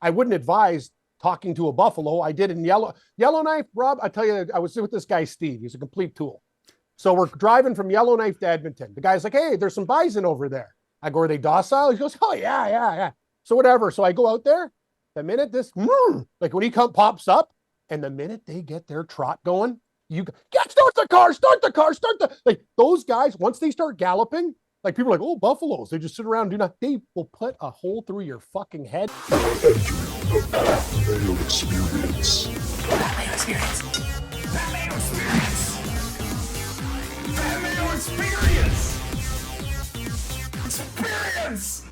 I wouldn't advise talking to a buffalo. I did in Yellowknife, Rob. I tell you, I was with this guy, Steve. He's a complete tool. So we're driving from Yellowknife to Edmonton. The guy's like, hey, there's some bison over there. I go, are they docile? He goes, oh, yeah. So whatever. So I go out there. The minute like when he pops up, and the minute they get their trot going, start the car. Like those guys, once they start galloping, like people are like, oh, buffaloes. They just sit around and do nothing. They will put a hole through your fucking head. Mayo Experience. Mayo Experience. Mayo Experience. Mayo Experience.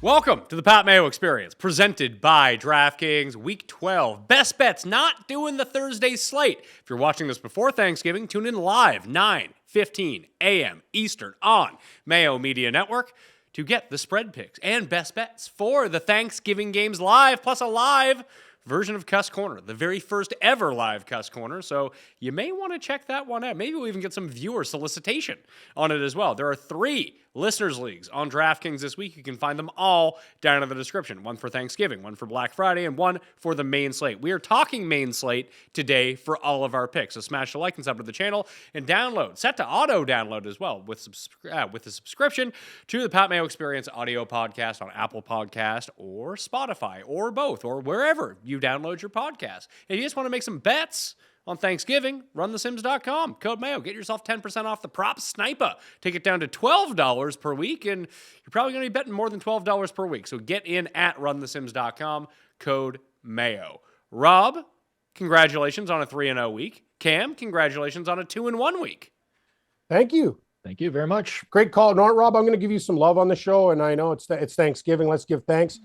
Welcome to the Pat Mayo Experience, presented by DraftKings. Week 12, best bets, not doing the Thursday slate. If you're watching this before Thanksgiving, tune in live, 9:15 a.m. Eastern on Mayo Media Network to get the spread picks and best bets for the Thanksgiving games live, plus a live version of Cuss Corner, the very first ever live Cuss Corner. So you may want to check that one out. Maybe we'll even get some viewer solicitation on it as well. There are 3 listeners leagues on DraftKings this week. You can find them all down in the description. One for Thanksgiving, one for Black Friday, and one for the main slate. We are talking main slate today for all of our picks. So smash the like and sub to the channel and download. Set to auto download as well with the subscription to the Pat Mayo Experience audio podcast on Apple Podcast or Spotify or both or wherever you download your podcast. If you just want to make some bets on Thanksgiving, runthesims.com. Code Mayo. Get yourself 10% off the prop sniper. Take it down to $12 per week, and you're probably going to be betting more than $12 per week. So get in at runthesims.com. Code Mayo. Rob, congratulations on a 3-0 week. Cam, congratulations on a 2-1 week. Thank you. Thank you very much. Great call. No, Rob, I'm going to give you some love on the show, and I know it's Thanksgiving. Let's give thanks.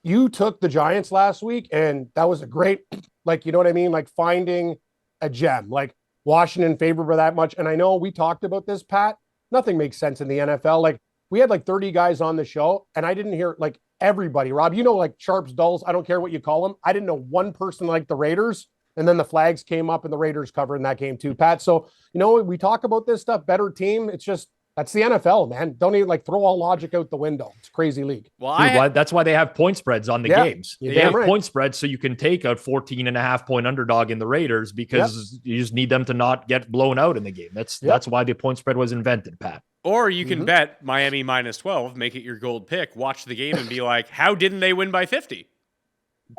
You took the Giants last week, and that was a great, like, you know what I mean? Like finding a gem, like Washington favored by that much. And I know we talked about this, Pat. Nothing makes sense in the NFL. Like we had like 30 guys on the show, and I didn't hear like everybody. Rob, you know, like sharps, dulls. I don't care what you call them. I didn't know one person like the Raiders. And then the flags came up, and the Raiders covered in that game too, Pat. So you know, we talk about this stuff. Better team. It's just. That's the NFL, man. Don't even like throw all logic out the window. It's a crazy league. Well, that's why they have point spreads on the games. They have point spreads so you can take a 14.5 point underdog in the Raiders because you just need them to not get blown out in the game. That's why the point spread was invented, Pat. Or you can bet Miami minus 12, make it your gold pick, watch the game and be like, how didn't they win by 50?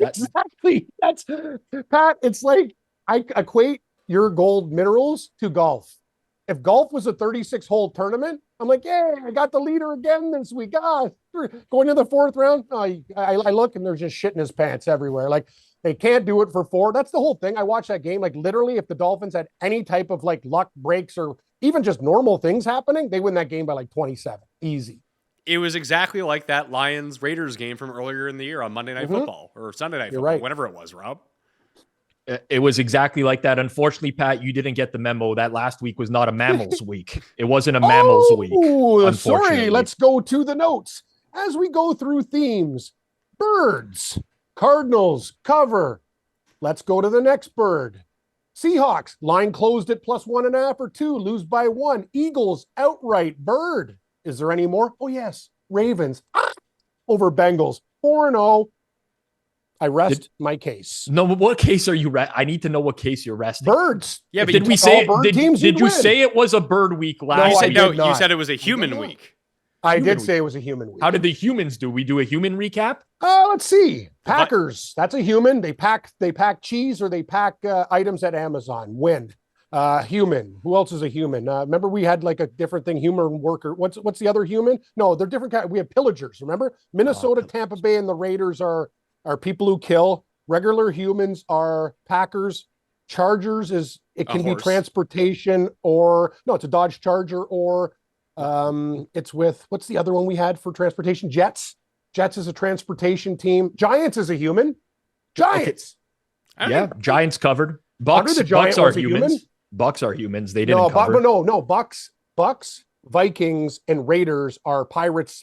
Exactly. That's Pat. It's like I equate your gold minerals to golf. If golf was a 36-hole tournament, I'm like, yeah, I got the leader again this week. Going to the 4th round, I look and there's just shit in his pants everywhere. Like they can't do it for 4. That's the whole thing. I watched that game. Like literally, if the Dolphins had any type of like luck breaks or even just normal things happening, they win that game by like 27. Easy. It was exactly like that Lions-Raiders game from earlier in the year on Monday Night Football or Sunday Night Football, whatever it was, Rob. It was exactly like that. Unfortunately, Pat, you didn't get the memo that last week was not a mammals week. It wasn't a mammals week. Sorry. Let's go to the notes. As we go through themes, birds, Cardinals, cover. Let's go to the next bird. Seahawks, line closed at +1.5 or 2, lose by 1. Eagles, outright bird. Is there any more? Oh, yes. Ravens, over Bengals, 4-0. I rest my case. No, what case are you? I need to know what case you're resting. Birds. Yeah, but did we say? Did you say it was a bird week last? You said it was a human week. I did say it was a human week. How did the humans do? We do a human recap? Let's see. Packers. That's a human. They pack cheese or they pack items at Amazon. Win. Human. Who else is a human? Remember we had like a different thing. Human worker. What's the other human? No, they're different kind. We have pillagers. Remember Minnesota, Tampa Bay, and the Raiders are people who kill. Regular humans are Packers. Chargers can be transportation it's a Dodge Charger or it's with, what's the other one we had for transportation? Jets. Jets is a transportation team. Giants is a human. Giants. Okay. Yeah, Giants covered. Bucks are humans. Bucks are humans. They didn't cover. No. Bucks, Vikings, and Raiders are pirates /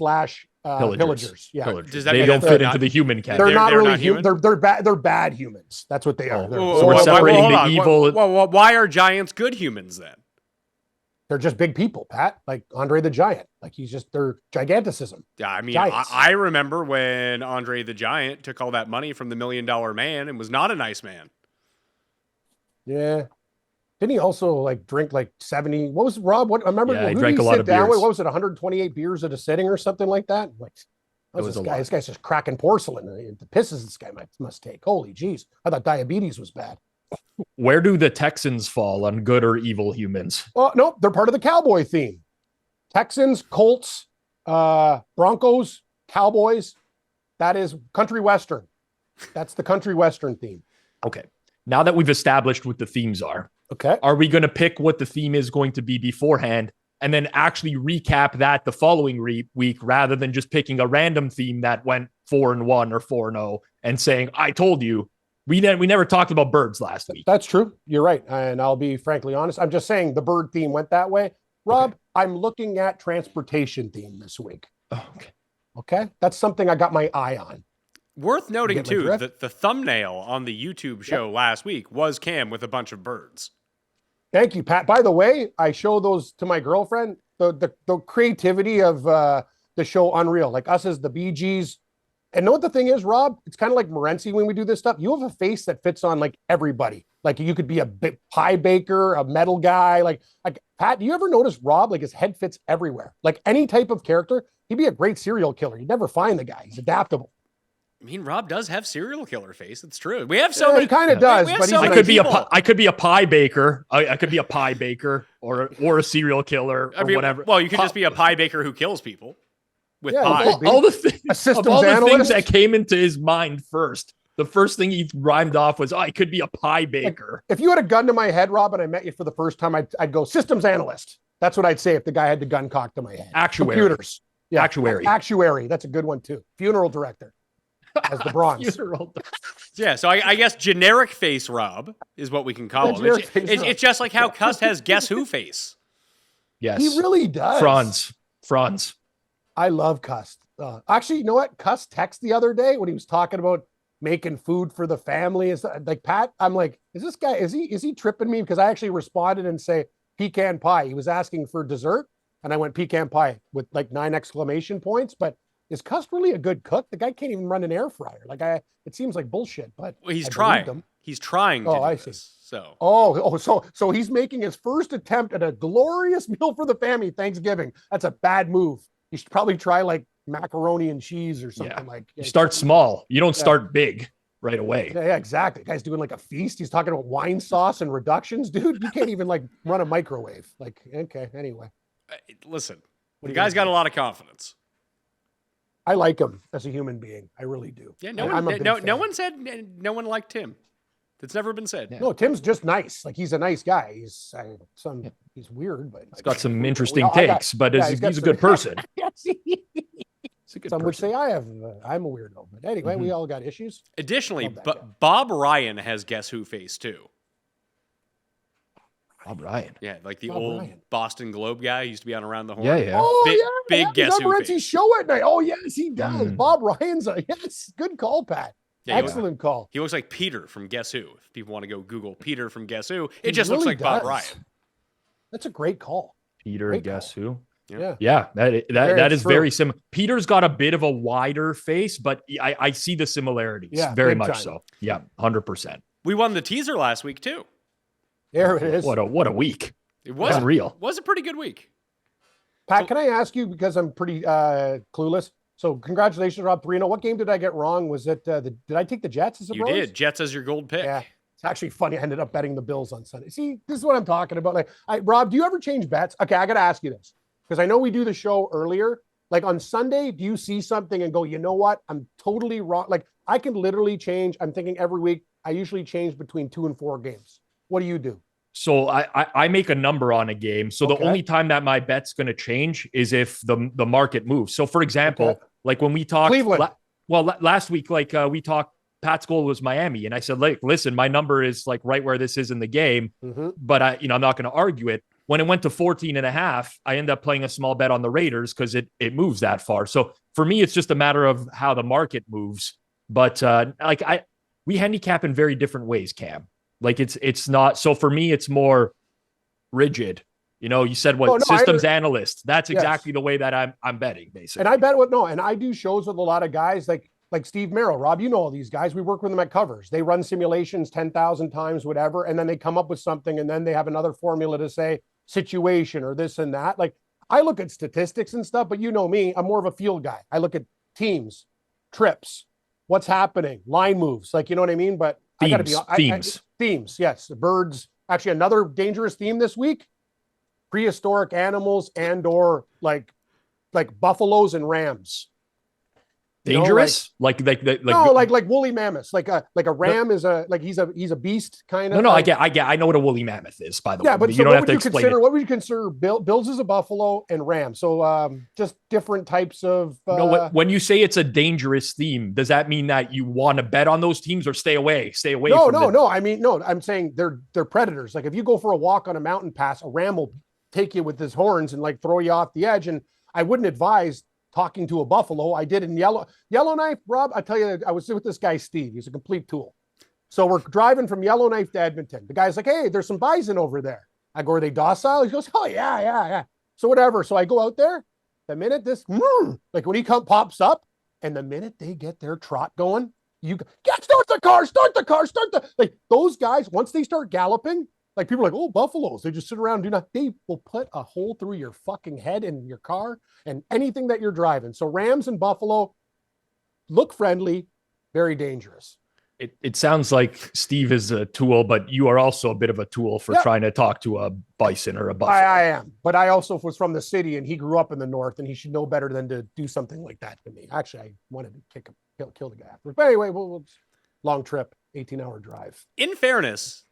pillagers. Yeah, pillagers. They don't fit into the human category. They're not really human. They're bad. They're bad humans. That's what they are. So we're separating the evil. Well, why are giants good humans then? they're just big people, Pat, like Andre the Giant. Like they're giganticism. Yeah, I mean, Giants. I remember when Andre the Giant took all that money from the $1 Million Man and was not a nice man. Yeah. Didn't he also like drink like 70? What was Rob? What I remember? Yeah, he who drank did a lot of beers. What was it? 128 beers at a sitting or something like that? Like, It was this a guy? lot. This guy's just cracking porcelain. The pisses this guy must take. Holy jeez! I thought diabetes was bad. Where do the Texans fall on good or evil humans? Well, no, they're part of the cowboy theme. Texans, Colts, Broncos, Cowboys. That is country western. That's the country western theme. Okay. Now that we've established what the themes Okay. are we going to pick what the theme is going to be beforehand and then actually recap that the following week rather than just picking a random theme that went 4-1 or 4-0 and saying, I told you, we never talked about birds last week. That's true. You're right. And I'll be frankly honest. I'm just saying the bird theme went that way. Rob, Okay. I'm looking at transportation theme this week. Oh, okay. Okay. That's something I got my eye on. Worth noting, Get my too, drift? that the thumbnail on the YouTube show last week was Cam with a bunch of birds. Thank you, Pat. By the way, I show those to my girlfriend. The creativity of the show, unreal. Like us as the Bee Gees. And know what the thing is, Rob? It's kind of like Morency when we do this stuff. You have a face that fits on like everybody. Like you could be a pie baker, a metal guy. Like Pat, do you ever notice Rob? Like his head fits everywhere. Like any type of character, he'd be a great serial killer. You'd never find the guy. He's adaptable. I mean, Rob does have serial killer face. It's true. We have so many. He kind of does, we have but so he's many I could be a people. I could be a pie baker. I could be a pie baker or a serial killer or I mean, whatever. well, you could just be a pie baker who kills people with Yeah, pie. you could be. all the things, A systems of all the things analyst? that came into his mind first. The first thing he rhymed off was, I could be a pie baker. If you had a gun to my head, Rob, and I met you for the first time, I'd go systems analyst. That's what I'd say if the guy had the gun cocked to my head. Actuary. Computers. Yeah. Actuary. Actuary. That's a good one too. Funeral director as the bronze. Yeah, so I guess generic face Rob is what we can call him. Generic face Rob. It's just like how Cuss has guess who face. Yes. He really does. Franz. I love Cuss. Actually, you know what? Cuss text the other day when he was talking about making food for the family. Is like Pat? I'm like, is this guy? Is he tripping me? Because I actually responded and say pecan pie. He was asking for dessert, and I went pecan pie with like 9 exclamation points. But is Cuss really a good cook? The guy can't even run an air fryer. It seems like bullshit. But Well, he's I believed trying. him. He's trying to Oh, do I this. So So he's making his first attempt at a glorious meal for the family Thanksgiving. That's a bad move. You should probably try like macaroni and cheese or something like. You start small. You don't start big right away. Yeah, exactly. The guy's doing like a feast. He's talking about wine sauce and reductions, dude. You can't even like run a microwave. Like, okay, anyway. listen, What the are you guy's gonna got a lot of confidence. I like him as a human being. I really do. Yeah, I'm a big fan. no one said no one liked him. That's never been said. No, Tim's just nice. Like he's a nice guy. He's weird, but He's got some interesting takes, but he's a good person. Yes, He's a good some would person. say I'm a weirdo, but anyway, we all got issues. Additionally, Love that guy. Bob Ryan has guess who face too. Bob Ryan. Yeah, like the Bob old Ryan. Boston Globe guy who used to be on Around the Horn. Yeah. Oh Big- yeah, big yeah, guess he's who on Renzi's face. show at night. Oh yes, he does. Mm. Bob Ryan's yes, good call, Pat. Yeah, he Excellent call. He looks like Peter from Guess Who. If people want to go Google Peter from Guess Who, it He just looks really like Bob does. Ryan. That's a great call. Peter, Great guess call. who? Yeah. Yeah, that Very is true. very similar. Peter's got a bit of a wider face, but I see the similarities. Yeah, very big much time. so. Yeah, 100%. We won the teaser last week too. There it is. What a week. It was Unreal. Was a pretty good week. Pat, can I ask you, because I'm pretty clueless? So congratulations, Rob 3-0. What game did I get wrong? Was it did I take the Jets as a You bronze? did. Jets as your gold pick. Yeah. It's actually funny. I ended up betting the Bills on Sunday. See, this is what I'm talking about. Like, Rob, do you ever change bets? Okay, I got to ask you this because I know we do the show earlier. Like on Sunday, do you see something and go, you know what? I'm totally wrong. Like I can literally change. I'm thinking every week. I usually change between 2 and 4 games. What do you do? So I make a number on a game. So Okay. the only time that my bet's going to change is if the market moves. So for example, Okay. like when we talked, Cleveland. last week, like we talked, Pat's goal was Miami. And I said, like, listen, my number is like right where this is in the game, Mm-hmm. but I'm not going to argue it. When it went to 14.5, I end up playing a small bet on the Raiders because it moves that far. So for me, it's just a matter of how the market moves. But we handicap in very different ways, Cam. Like it's not, so for me, it's more rigid. You know, you said what No, systems analyst. That's Yes. exactly the way that I'm betting, basically. And I bet and I do shows with a lot of guys like Steve Merrill. Rob, you know all these guys. We work with them at Covers. They run simulations 10,000 times, whatever, and then they come up with something, and then they have another formula to say situation or this and that. Like, I look at statistics and stuff, but you know me, I'm more of a field guy. I look at teams, trips, what's happening, line moves, like, you know what I mean? But I got to be themes. Themes, yes. The birds. Actually, another dangerous theme this week: prehistoric animals and/or like buffaloes and rams. Dangerous? Like woolly mammoths. Like a ram is he's a beast kind of. No, I know what a woolly mammoth is, by the way. Yeah, but you so don't what have to would you explain consider? it. What would you consider Bills is a buffalo and ram? So just different types of. No, when you say it's a dangerous theme, does that mean that you want to bet on those teams or stay away? Stay away. No. I mean, no. I'm saying they're predators. Like if you go for a walk on a mountain pass, a ram will take you with his horns and like throw you off the edge. And I wouldn't advise talking to a buffalo. I did in Yellowknife, Rob. I tell you, I was with this guy, Steve. He's a complete tool. So we're driving from Yellowknife to Edmonton. The guy's like, hey, there's some bison over there. I go, are they docile? He goes, oh, yeah. So whatever. So I go out there. The minute like when he pops up, and the minute they get their trot going, start the car. Like those guys, once they start galloping, like people are like, oh, buffaloes. They just sit around and they will put a hole through your fucking head and your car and anything that you're driving. So rams and buffalo look friendly, very dangerous. It sounds like Steve is a tool, but you are also a bit of a tool for trying to talk to a bison or a buffalo. I am, but I also was from the city and he grew up in the north and he should know better than to do something like that to me. Actually, I wanted to kill the guy after. But anyway, long trip, 18-hour drive. In fairness,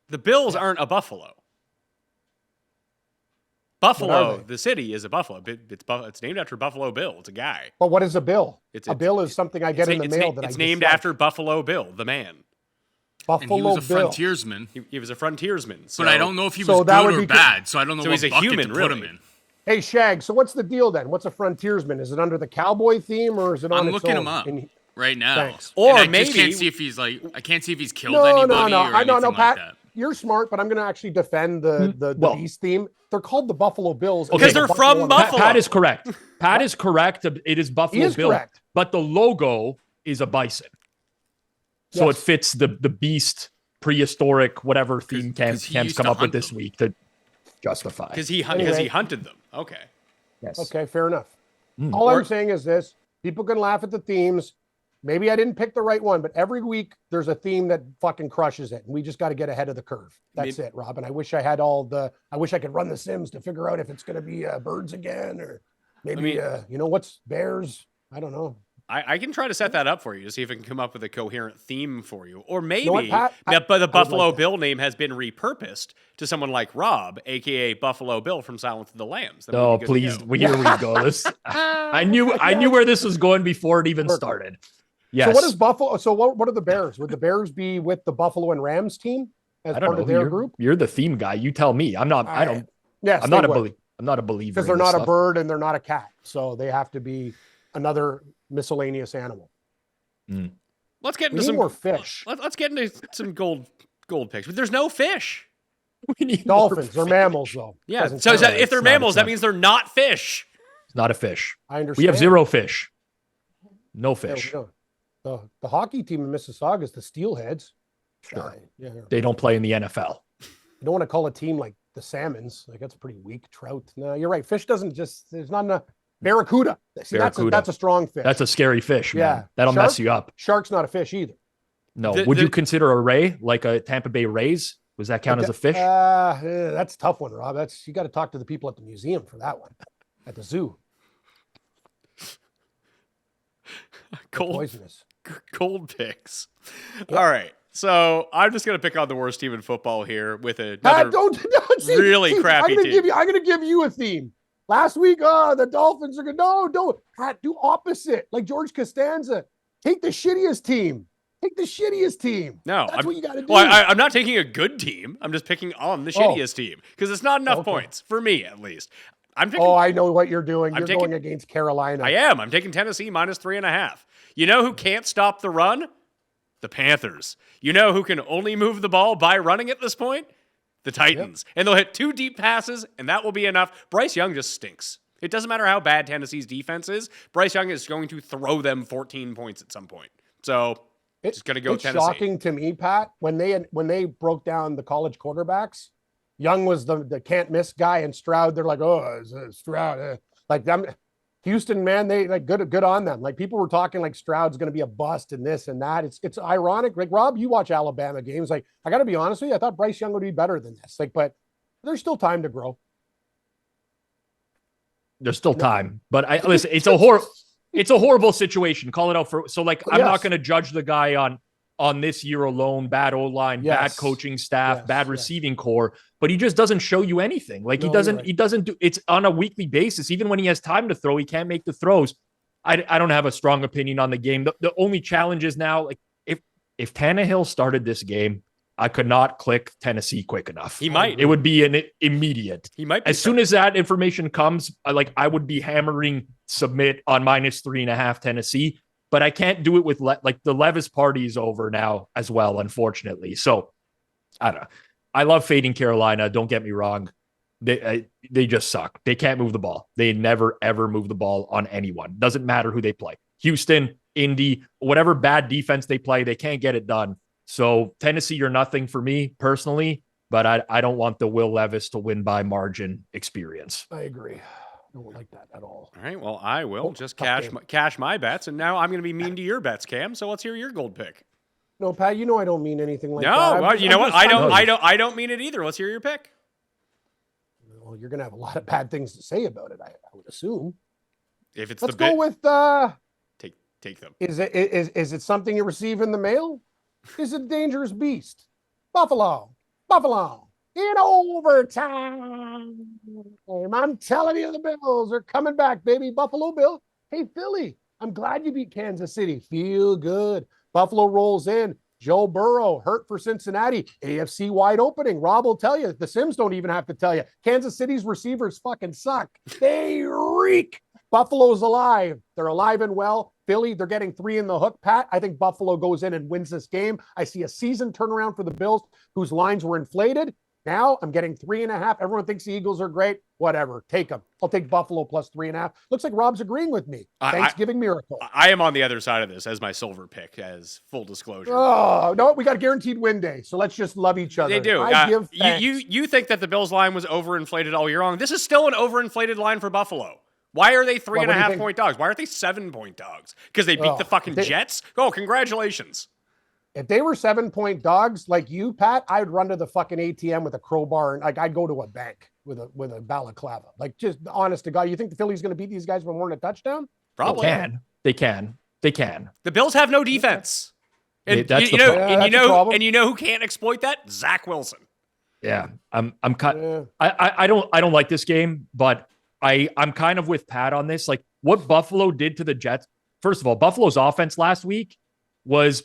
the Bills aren't a buffalo. Buffalo, the city, is a buffalo. It's named after Buffalo Bill. It's a guy. But what is a bill? A bill is something I get in the mail. It's named after Buffalo Bill, the man. Buffalo and he was a Bill. frontiersman. He was a frontiersman. So, but I don't know if he was good or bad, so I don't know what he's a bucket human, to put him in. Hey, Shag, so what's the deal then? What's a frontiersman? Is it under the cowboy theme or is it on I'm its looking own? him up right now. Thanks. Or I maybe just can't see if he's I can't see if he's killed anybody or anything like Pat, that. You're smart, but I'm going to actually defend the beast theme. They're called the Buffalo Bills. Because they're from Buffalo. Pat is correct. Pat is correct. It is Buffalo Bill. Correct. But the logo is a bison. So it fits the beast, prehistoric, whatever theme Cam's come up with this week to justify. Because he hunted them. Okay. Yes. Okay, fair enough. All I'm saying is this. People can laugh at the themes. Maybe I didn't pick the right one, but every week there's a theme that fucking crushes it. And we just got to get ahead of the curve. That's it, Rob. And I wish I had I wish I could run the Sims to figure out if it's going to be birds again or maybe, what's bears? I don't know. I can try to set that up for you to see if I can come up with a coherent theme for you. Or maybe but the Buffalo Bill name has been repurposed to someone like Rob, a.k.a. Buffalo Bill from Silence of the Lambs. Oh, please. Here we go. I knew where this was going before it even started. Yes. So what is Buffalo? So what are the Bears? Would the Bears be with the Buffalo and Rams team as part of their group? You're the theme guy. You tell me. I'm not. I don't. Yes, I'm not a believer because they're not a bird and they're not a cat, so they have to be another miscellaneous animal. Let's get into some more fish. Let's get into some gold picks. But there's no fish. We need dolphins. They're mammals, though. Yeah. So if they're mammals, that means they're not fish. It's not a fish. I understand. We have zero fish. No fish. The hockey team in Mississauga is the Steelheads. Sure. They don't play in the NFL. You don't want to call a team like the Salmons. Like that's pretty weak. Trout. No, you're right. Fish doesn't there's not enough. Barracuda. See, that's a strong fish. That's a scary fish, man. Yeah. That'll mess you up. Shark's not a fish either. No. Would you consider a ray, like a Tampa Bay Rays? Was that count as a fish? That's a tough one, Rob. You got to talk to the people at the museum for that one. At the zoo. Cold picks. Yeah. All right. So I'm just going to pick on the worst team in football here with another really crappy team. I'm going to give you a theme. Last week, the Dolphins are going to, no, don't. Pat, do opposite. Like George Costanza. Take the shittiest team. No. That's what you got to do. Well, I'm not taking a good team. I'm just picking on the shittiest team because it's not enough points, for me at least. I know what you're doing. You're going against Carolina. I am. I'm taking Tennessee minus 3.5. You know who can't stop the run? The Panthers. You know who can only move the ball by running at this point? the Titans. And they'll hit 2 deep passes, and that will be enough. Bryce Young just stinks. It doesn't matter how bad Tennessee's defense is. Bryce Young is going to throw them 14 points at some point. So it's going to go It's Tennessee. shocking to me, Pat, when they broke down the college quarterbacks. Young was the can't miss guy, and Stroud, they're like, oh, Stroud. Like them, Houston, man, they like good on them. Like people were talking like Stroud's going to be a bust and this and that. It's ironic. Like Rob, you watch Alabama games. Like I got to be honest with you, I thought Bryce Young would be better than this. Like, but there's still time to grow. There's still time, but listen. It's a horrible situation. Call it out for. So like, I'm not going to judge the guy on this year alone. Bad O-line, bad coaching staff, bad receiving core, but he just doesn't show you anything. Like he doesn't do. It's on a weekly basis. Even when he has time to throw, he can't make the throws. I don't have a strong opinion on the game. The only challenge is now, like if Tannehill started this game, I could not click Tennessee quick enough. He might. It would be an immediate. He might. As soon as that information comes, I would be hammering submit on -3.5 Tennessee, but I can't do it with like the Levis party is over now as well, unfortunately. So I don't know. I love fading Carolina. Don't get me wrong. They just suck. They can't move the ball. They never, ever move the ball on anyone. Doesn't matter who they play. Houston, Indy, whatever bad defense they play, they can't get it done. So Tennessee, you're nothing for me personally, but I don't want the Will Levis to win by margin experience. I agree. I don't like that at all. All right. Well, I will just cash my bets, and now I'm going to be mean to your bets, Cam. So let's hear your gold pick. No, Pat, you know I don't mean anything like that. No, well, you know what? I don't mean it either. Let's hear your pick. Well, you're going to have a lot of bad things to say about it, I would assume. If it's Let's go with take them. Is it something you receive in the mail? Is it a dangerous beast? Buffalo in overtime. I'm telling you, the Bills are coming back, baby. Buffalo Bill. Hey, Philly, I'm glad you beat Kansas City. Feel good. Buffalo rolls in. Joe Burrow hurt for Cincinnati. AFC wide opening. Rob will tell you. The Sims don't even have to tell you. Kansas City's receivers fucking suck. They reek. Buffalo's alive. They're alive and well. Philly, they're getting 3 in the hook. Pat, I think Buffalo goes in and wins this game. I see a season turnaround for the Bills, whose lines were inflated. Now I'm getting 3.5. Everyone thinks the Eagles are great. Whatever. Take them. I'll take Buffalo plus 3.5. Looks like Rob's agreeing with me. Thanksgiving miracle. I am on the other side of this as my silver pick, as full disclosure. Oh, no, we got a guaranteed win day. So let's just love each other. They do. You think that the Bills line was overinflated all year long. This is still an overinflated line for Buffalo. Why are they 3.5 point dogs? Why aren't they 7 point dogs? Because they beat the fucking Jets? Oh, congratulations. If they were 7-point dogs like you, Pat, I'd run to the fucking ATM with a crowbar and like I'd go to a bank with a balaclava. Like, just honest to God, you think the Philly's going to beat these guys by more than a touchdown? Probably. They can. The Bills have no defense. And you know who can't exploit that? Zach Wilson. Yeah. I don't like this game, but I'm kind of with Pat on this. Like what Buffalo did to the Jets. First of all, Buffalo's offense last week was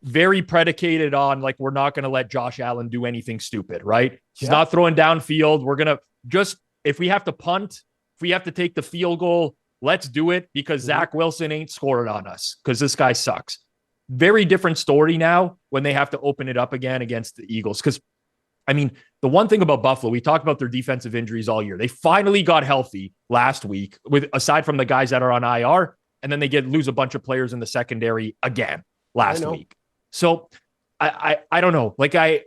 very predicated on like, we're not going to let Josh Allen do anything stupid, right? He's not throwing downfield. We're going to just, if we have to punt, if we have to take the field goal, let's do it because Zach Wilson ain't scoring on us because this guy sucks. Very different story now when they have to open it up again against the Eagles. Because, I mean, the one thing about Buffalo, we talked about their defensive injuries all year. They finally got healthy last week, with aside from the guys that are on IR, and then they lose a bunch of players in the secondary again last week. So I don't know. Like I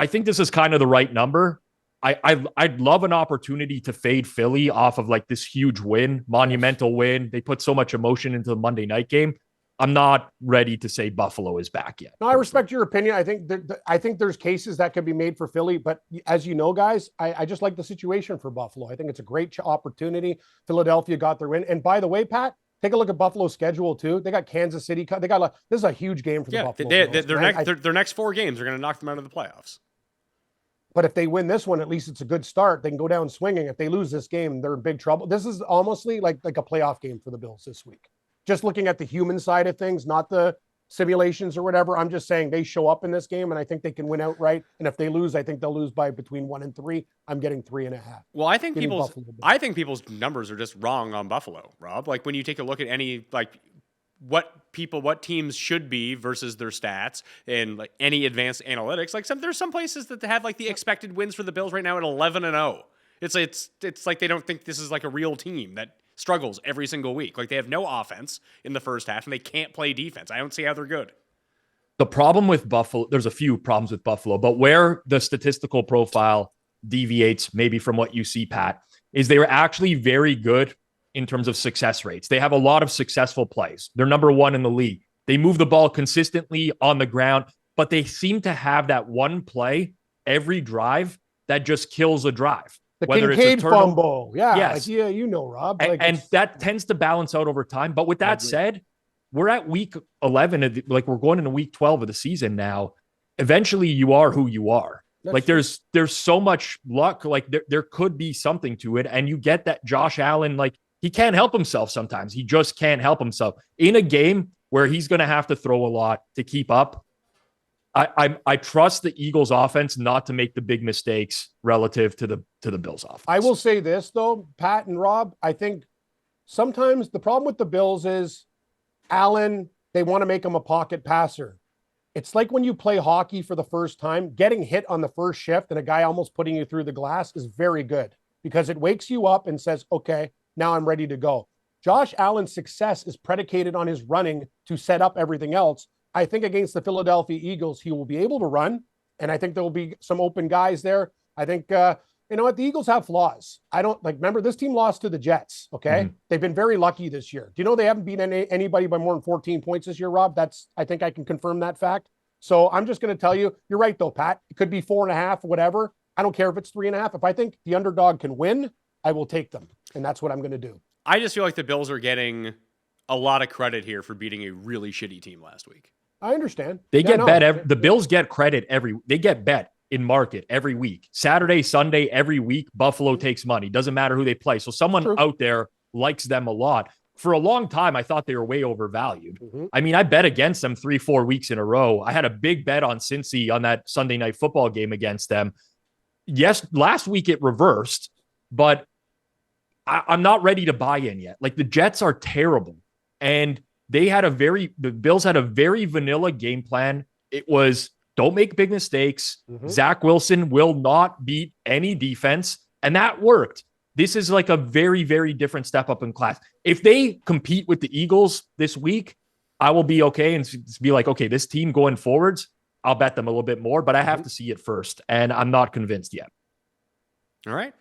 think this is kind of the right number. I'd love an opportunity to fade Philly off of like this huge win, monumental win. They put so much emotion into the Monday night game. I'm not ready to say Buffalo is back yet. No, I respect your opinion. I think there's cases that could be made for Philly, but as you know, guys, I just like the situation for Buffalo. I think it's a great opportunity. Philadelphia got their win. And by the way, Pat, take a look at Buffalo's schedule too. They got Kansas City. This is a huge game for the Buffalo Bills. Their next 4 games are going to knock them out of the playoffs. But if they win this one, at least it's a good start. They can go down swinging. If they lose this game, they're in big trouble. This is almost like a playoff game for the Bills this week. Just looking at the human side of things, not the simulations or whatever. I'm just saying they show up in this game, and I think they can win outright. And if they lose, I think they'll lose by between 1 and 3. I'm getting 3.5. Well, I think people's numbers are just wrong on Buffalo, Rob. Like when you take a look at any what teams should be versus their stats and like any advanced analytics. Like there's some places that have like the expected wins for the Bills right now at 11-0. It's like they don't think this is like a real team that struggles every single week. Like they have no offense in the first half and they can't play defense. I don't see how they're good. The problem with Buffalo, there's a few problems with Buffalo, but where the statistical profile deviates maybe from what you see, Pat, is they were actually very good in terms of success rates. They have a lot of successful plays. They're number 1 in the league. They move the ball consistently on the ground, but they seem to have that one play every drive that just kills a drive. The Kincaid fumble. Yeah. Yes. Like, you know, Rob. Like and that tends to balance out over time. But with that said, we're at week 11. Like we're going into week 12 of the season now. Eventually you are who you are. Like there's so much luck. Like there could be something to it. And you get that Josh Allen, like he can't help himself sometimes. He just can't help himself. In a game where he's going to have to throw a lot to keep up, I trust the Eagles offense not to make the big mistakes relative to the Bills offense. I will say this though, Pat and Rob, I think sometimes the problem with the Bills is Allen, they want to make him a pocket passer. It's like when you play hockey for the first time, getting hit on the first shift and a guy almost putting you through the glass is very good because it wakes you up and says, okay, now I'm ready to go. Josh Allen's success is predicated on his running to set up everything else. I think against the Philadelphia Eagles, he will be able to run. And I think there will be some open guys there. I think, you know what? The Eagles have flaws. I don't remember this team lost to the Jets. Okay. Mm-hmm. They've been very lucky this year. Do you know they haven't beaten anybody by more than 14 points this year, Rob? I think I can confirm that fact. So I'm just going to tell you, you're right though, Pat. It could be 4.5, whatever. I don't care if it's 3.5. If I think the underdog can win, I will take them. And that's what I'm going to do. I just feel like the Bills are getting a lot of credit here for beating a really shitty team last week. I understand. They get bet. The Bills get credit they get bet in market every week. Saturday, Sunday, every week, Buffalo takes money. Doesn't matter who they play. So someone out there likes them a lot. For a long time, I thought they were way overvalued. Mm-hmm. I mean, I bet against them 3-4 weeks in a row. I had a big bet on Cincy on that Sunday night football game against them. Yes, last week it reversed, but I'm not ready to buy in yet. Like the Jets are terrible. And the Bills had a very vanilla game plan. It was don't make big mistakes. Mm-hmm. Zach Wilson will not beat any defense. And that worked. This is like a very, very different step up in class. If they compete with the Eagles this week, I will be okay and be like, okay, this team going forwards, I'll bet them a little bit more, but I have to see it first. And I'm not convinced yet. All right.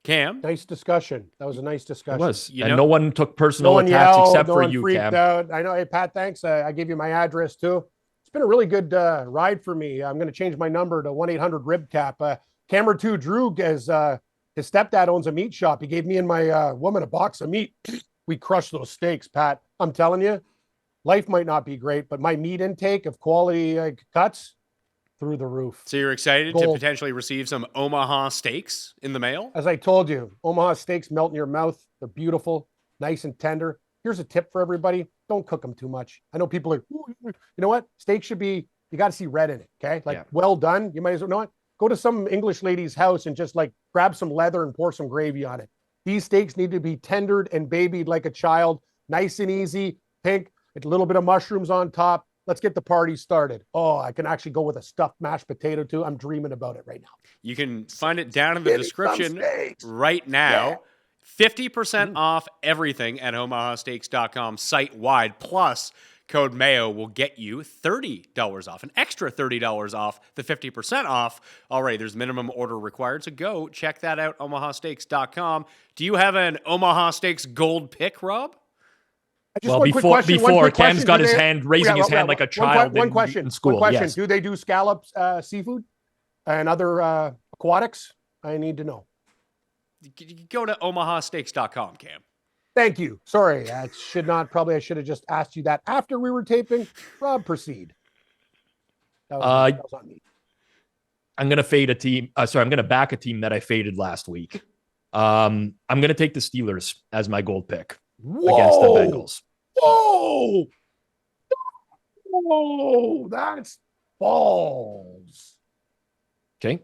Cam. Nice discussion. That was a nice discussion. It was. No one took personal attacks except for you, Cam. Out. I know. Hey, Pat, thanks. I gave you my address too. It's been a really good ride for me. I'm going to change my number to 1-800-RIB-CAP. Camera 2, Drew, as his stepdad owns a meat shop. He gave me and my woman a box of meat. We crushed those steaks, Pat. I'm telling you, life might not be great, but my meat intake of quality cuts, through the roof. So you're excited to potentially receive some Omaha steaks in the mail? As I told you, Omaha steaks melt in your mouth. They're beautiful, nice and tender. Here's a tip for everybody. Don't cook them too much. I know people are, you know what? Steak should be, you got to see red in it. Okay. Well done. You might as well, you know what? Go to some English lady's house and just grab some leather and pour some gravy on it. These steaks need to be tendered and babied like a child. Nice and easy, pink, a little bit of mushrooms on top. Let's get the party started. Oh, I can actually go with a stuffed mashed potato too. I'm dreaming about it right now. You can find it down in the description right now. Yeah. 50% off everything at omahasteaks.com site-wide. Plus, code Mayo will get you $30 off, an extra $30 off the 50% off. Already, there's minimum order required, so go check that out, omahasteaks.com. Do you have an Omaha Steaks gold pick, Rob? Before Cam's got his hand, raising his hand like a child one question. In school. One question. Yes. Do they do scallops, seafood, and other aquatics? I need to know. Go to omahasteaks.com, Cam. Thank you. Sorry, I should have just asked you that after we were taping. Rob, proceed. That was on me. I'm going to fade a team. I'm going to back a team that I faded last week. I'm going to take the Steelers as my gold pick. Against the Bengals. Whoa, that's balls. Okay.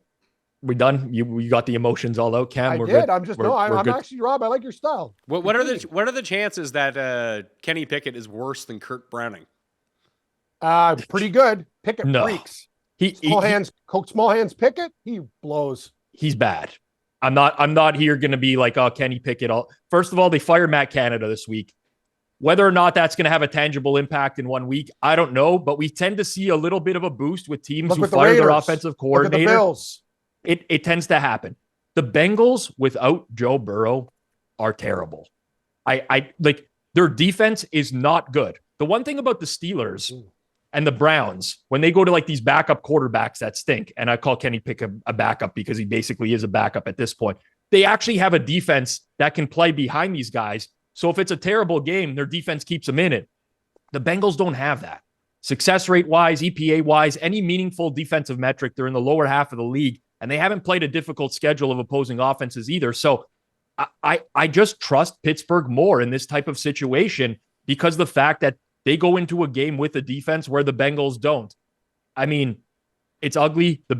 We done? You got the emotions all out, Cam? I We're did. good? I'm actually, Rob, I like your style. What are the chances that Kenny Pickett is worse than Kurt Browning? Pretty good. Pickett freaks. Small hands Pickett, he blows. He's bad. I'm not here going to be like, oh, Kenny Pickett. First of all, they fired Matt Canada this week. Whether or not that's going to have a tangible impact in 1 week, I don't know. But we tend to see a little bit of a boost with teams who fire their offensive coordinator. Look at the Bills. It tends to happen. The Bengals without Joe Burrow are terrible. I like their defense is not good. The one thing about the Steelers and the Browns, when they go to like these backup quarterbacks that stink, and I call Kenny Pickett a backup because he basically is a backup at this point, they actually have a defense that can play behind these guys. So if it's a terrible game, their defense keeps them in it. The Bengals don't have that. Success rate wise, EPA wise, any meaningful defensive metric, they're in the lower half of the league, and they haven't played a difficult schedule of opposing offenses either. So I just trust Pittsburgh more in this type of situation because the fact that they go into a game with a defense where the Bengals don't. I mean, it's ugly. The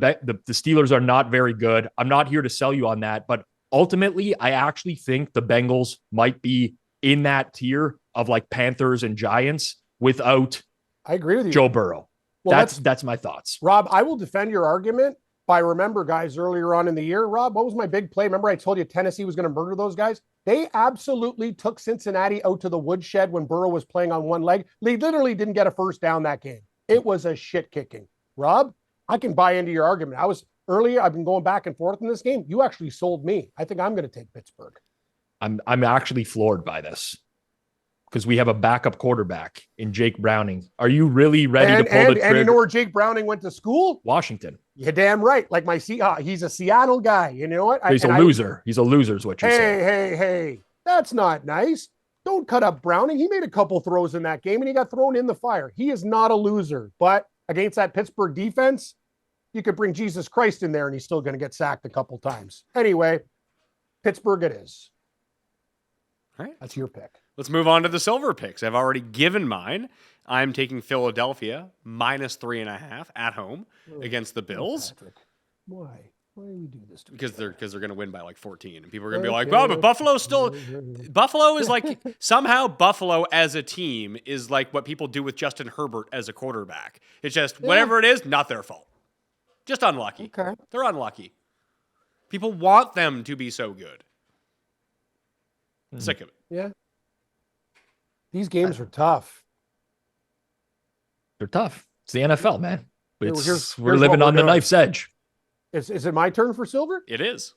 Steelers are not very good. I'm not here to sell you on that, but ultimately, I actually think the Bengals might be in that tier of like Panthers and Giants without I agree with you. Joe Burrow. Well, that's my thoughts. Rob, I will defend your argument by remember, guys, earlier on in the year, Rob, what was my big play? Remember I told you Tennessee was going to murder those guys? They absolutely took Cincinnati out to the woodshed when Burrow was playing on one leg. They literally didn't get a first down that game. It was a shit kicking. Rob, I can buy into your argument. I've been going back and forth in this game. You actually sold me. I think I'm going to take Pittsburgh. I'm actually floored by this because we have a backup quarterback in Jake Browning. Are you really ready to pull the trigger? And you know where Jake Browning went to school? Washington. You're damn right. Like he's a Seattle guy. You know what? He's a loser. He's a loser is what you're saying. Hey. That's not nice. Don't cut up Browning. He made a couple throws in that game and he got thrown in the fire. He is not a loser. But against that Pittsburgh defense, you could bring Jesus Christ in there and he's still going to get sacked a couple times. Anyway, Pittsburgh it is. All right. That's your pick. Let's move on to the silver picks. I've already given mine. I'm taking Philadelphia -3.5 at home against the Bills. Patrick, why? Why do we do this to because they're going to win by like 14, and people are going to be like, "Well, but Buffalo is like somehow Buffalo as a team is like what people do with Justin Herbert as a quarterback. It's just whatever it is, not their fault, just unlucky. Okay, they're unlucky. People want them to be so good. Sick of it. Yeah, these games are tough. They're tough. It's the NFL, man. We're what living on the doing. knife's edge. Is it my turn for silver? It is.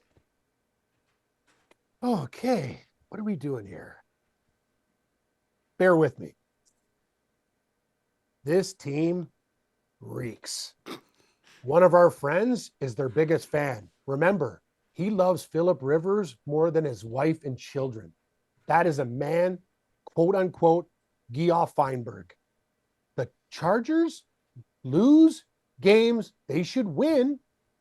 Okay. What are we doing here? Bear with me. This team reeks. One of our friends is their biggest fan. Remember, he loves Phillip Rivers more than his wife and children. That is a man, quote unquote, Geoff Feinberg. The Chargers lose games they should win.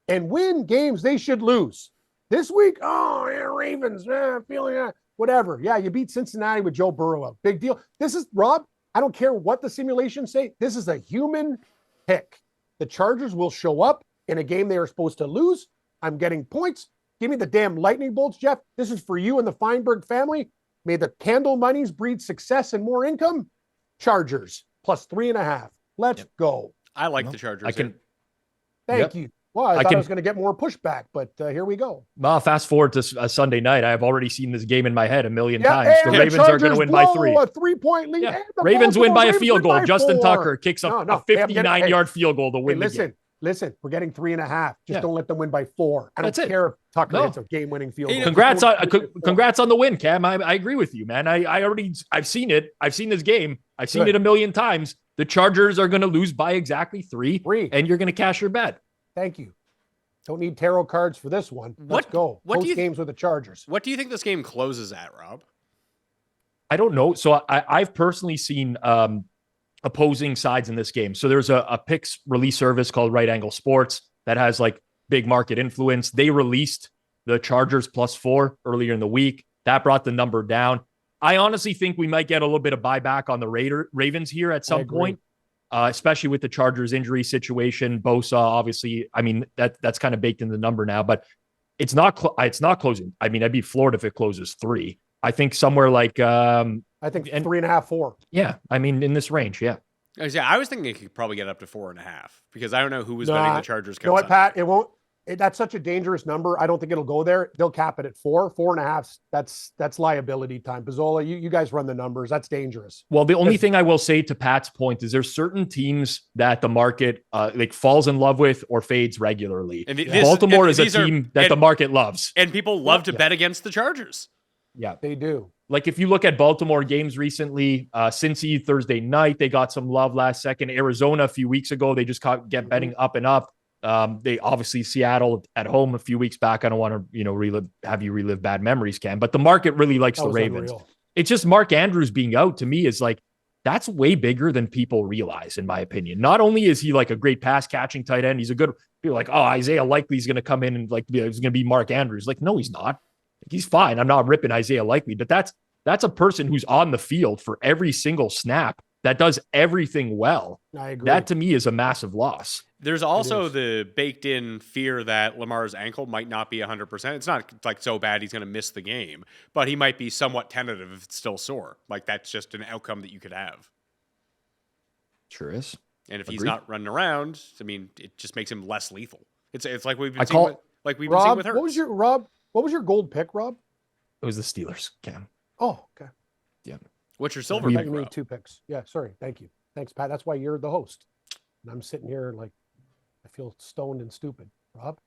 And win games they should lose. This week, Ravens, feeling whatever. Yeah, you beat Cincinnati with Joe Burrow out. Big deal. This is, Rob, I don't care what the simulations say. This is a human pick. The Chargers will show up in a game they are supposed to lose. I'm getting points. Give me the damn lightning bolts, Jeff. This is for you and the Feinberg family. May the candle monies breed success and more income. Chargers +3.5. Let's go. I like the Chargers. Thank you. Well, I thought I was going to get more pushback, but here we go. Well, fast forward to a Sunday night. I've already seen this game in my head a million times. The Ravens are going to win by 3. A 3-point lead. Yeah. Ravens win by a field goal. Justin Tucker kicks a 59-yard field goal to win the game. Listen, we're getting 3.5. Just don't let them win by 4. I don't care if Tucker hits a game-winning field goal. Congrats on the win, Cam. I agree with you, man. I've seen it. I've seen this game. I've seen it a million times. The Chargers are going to lose by exactly 3, and you're going to cash your bet. Thank you. Don't need tarot cards for this one. Let's go. Both games with the Chargers. What do you think this game closes at, Rob? I don't know. So I've personally seen opposing sides in this game. So there's a picks release service called Right Angle Sports that has like big market influence. They released the Chargers +4 earlier in the week. That brought the number down. I honestly think we might get a little bit of buyback on the Ravens here at some point. especially with the Chargers injury situation. Bosa, obviously, I mean, that's kind of baked in the number now, but it's not closing. I mean, I'd be floored if it closes 3. I think somewhere like I think 3.5, 4. Yeah, I mean, in this range, yeah. Yeah, I was thinking it could probably get up to 4.5 because I don't know who was betting the Chargers. You know what, Pat? It won't. That's such a dangerous number. I don't think it'll go there. They'll cap it at 4, 4.5. That's liability time. Pizzola, you guys run the numbers. That's dangerous. Well, the only thing I will say to Pat's point is there's certain teams that the market like falls in love with or fades regularly. And Baltimore is a team that the market loves. And people love to bet against the Chargers. Yeah, they do. Like if you look at Baltimore games recently, Cincy Thursday night, they got some love last second. Arizona a few weeks ago, they just get betting up and up. They obviously Seattle at home a few weeks back. I don't want to have you relive bad memories, Cam, but the market really likes the Ravens. Unreal. It's just Mark Andrews being out to me is like, that's way bigger than people realize, in my opinion. Not only is he like a great pass catching tight end, he's a good, people like, oh, Isaiah Likely is going to come in and like, he's going to be Mark Andrews. Like, no, he's not. He's fine. I'm not ripping Isaiah Likely, but that's a person who's on the field for every single snap that does everything well. I agree. That to me is a massive loss. There's also the baked in fear that Lamar's ankle might not be 100%. It's not like so bad he's going to miss the game, but he might be somewhat tentative if it's still sore. Like that's just an outcome that you could have. Sure is. And if he's not running around, I mean, it just makes him less lethal. It's like we've been seeing with her. What was your gold pick, Rob? It was the Steelers, Cam. Oh, okay. Yeah. What's your silver pick? You made 2 picks. Yeah, sorry. Thank you. Thanks, Pat. That's why you're the host. And I'm sitting here like I feel stoned and stupid. Rob?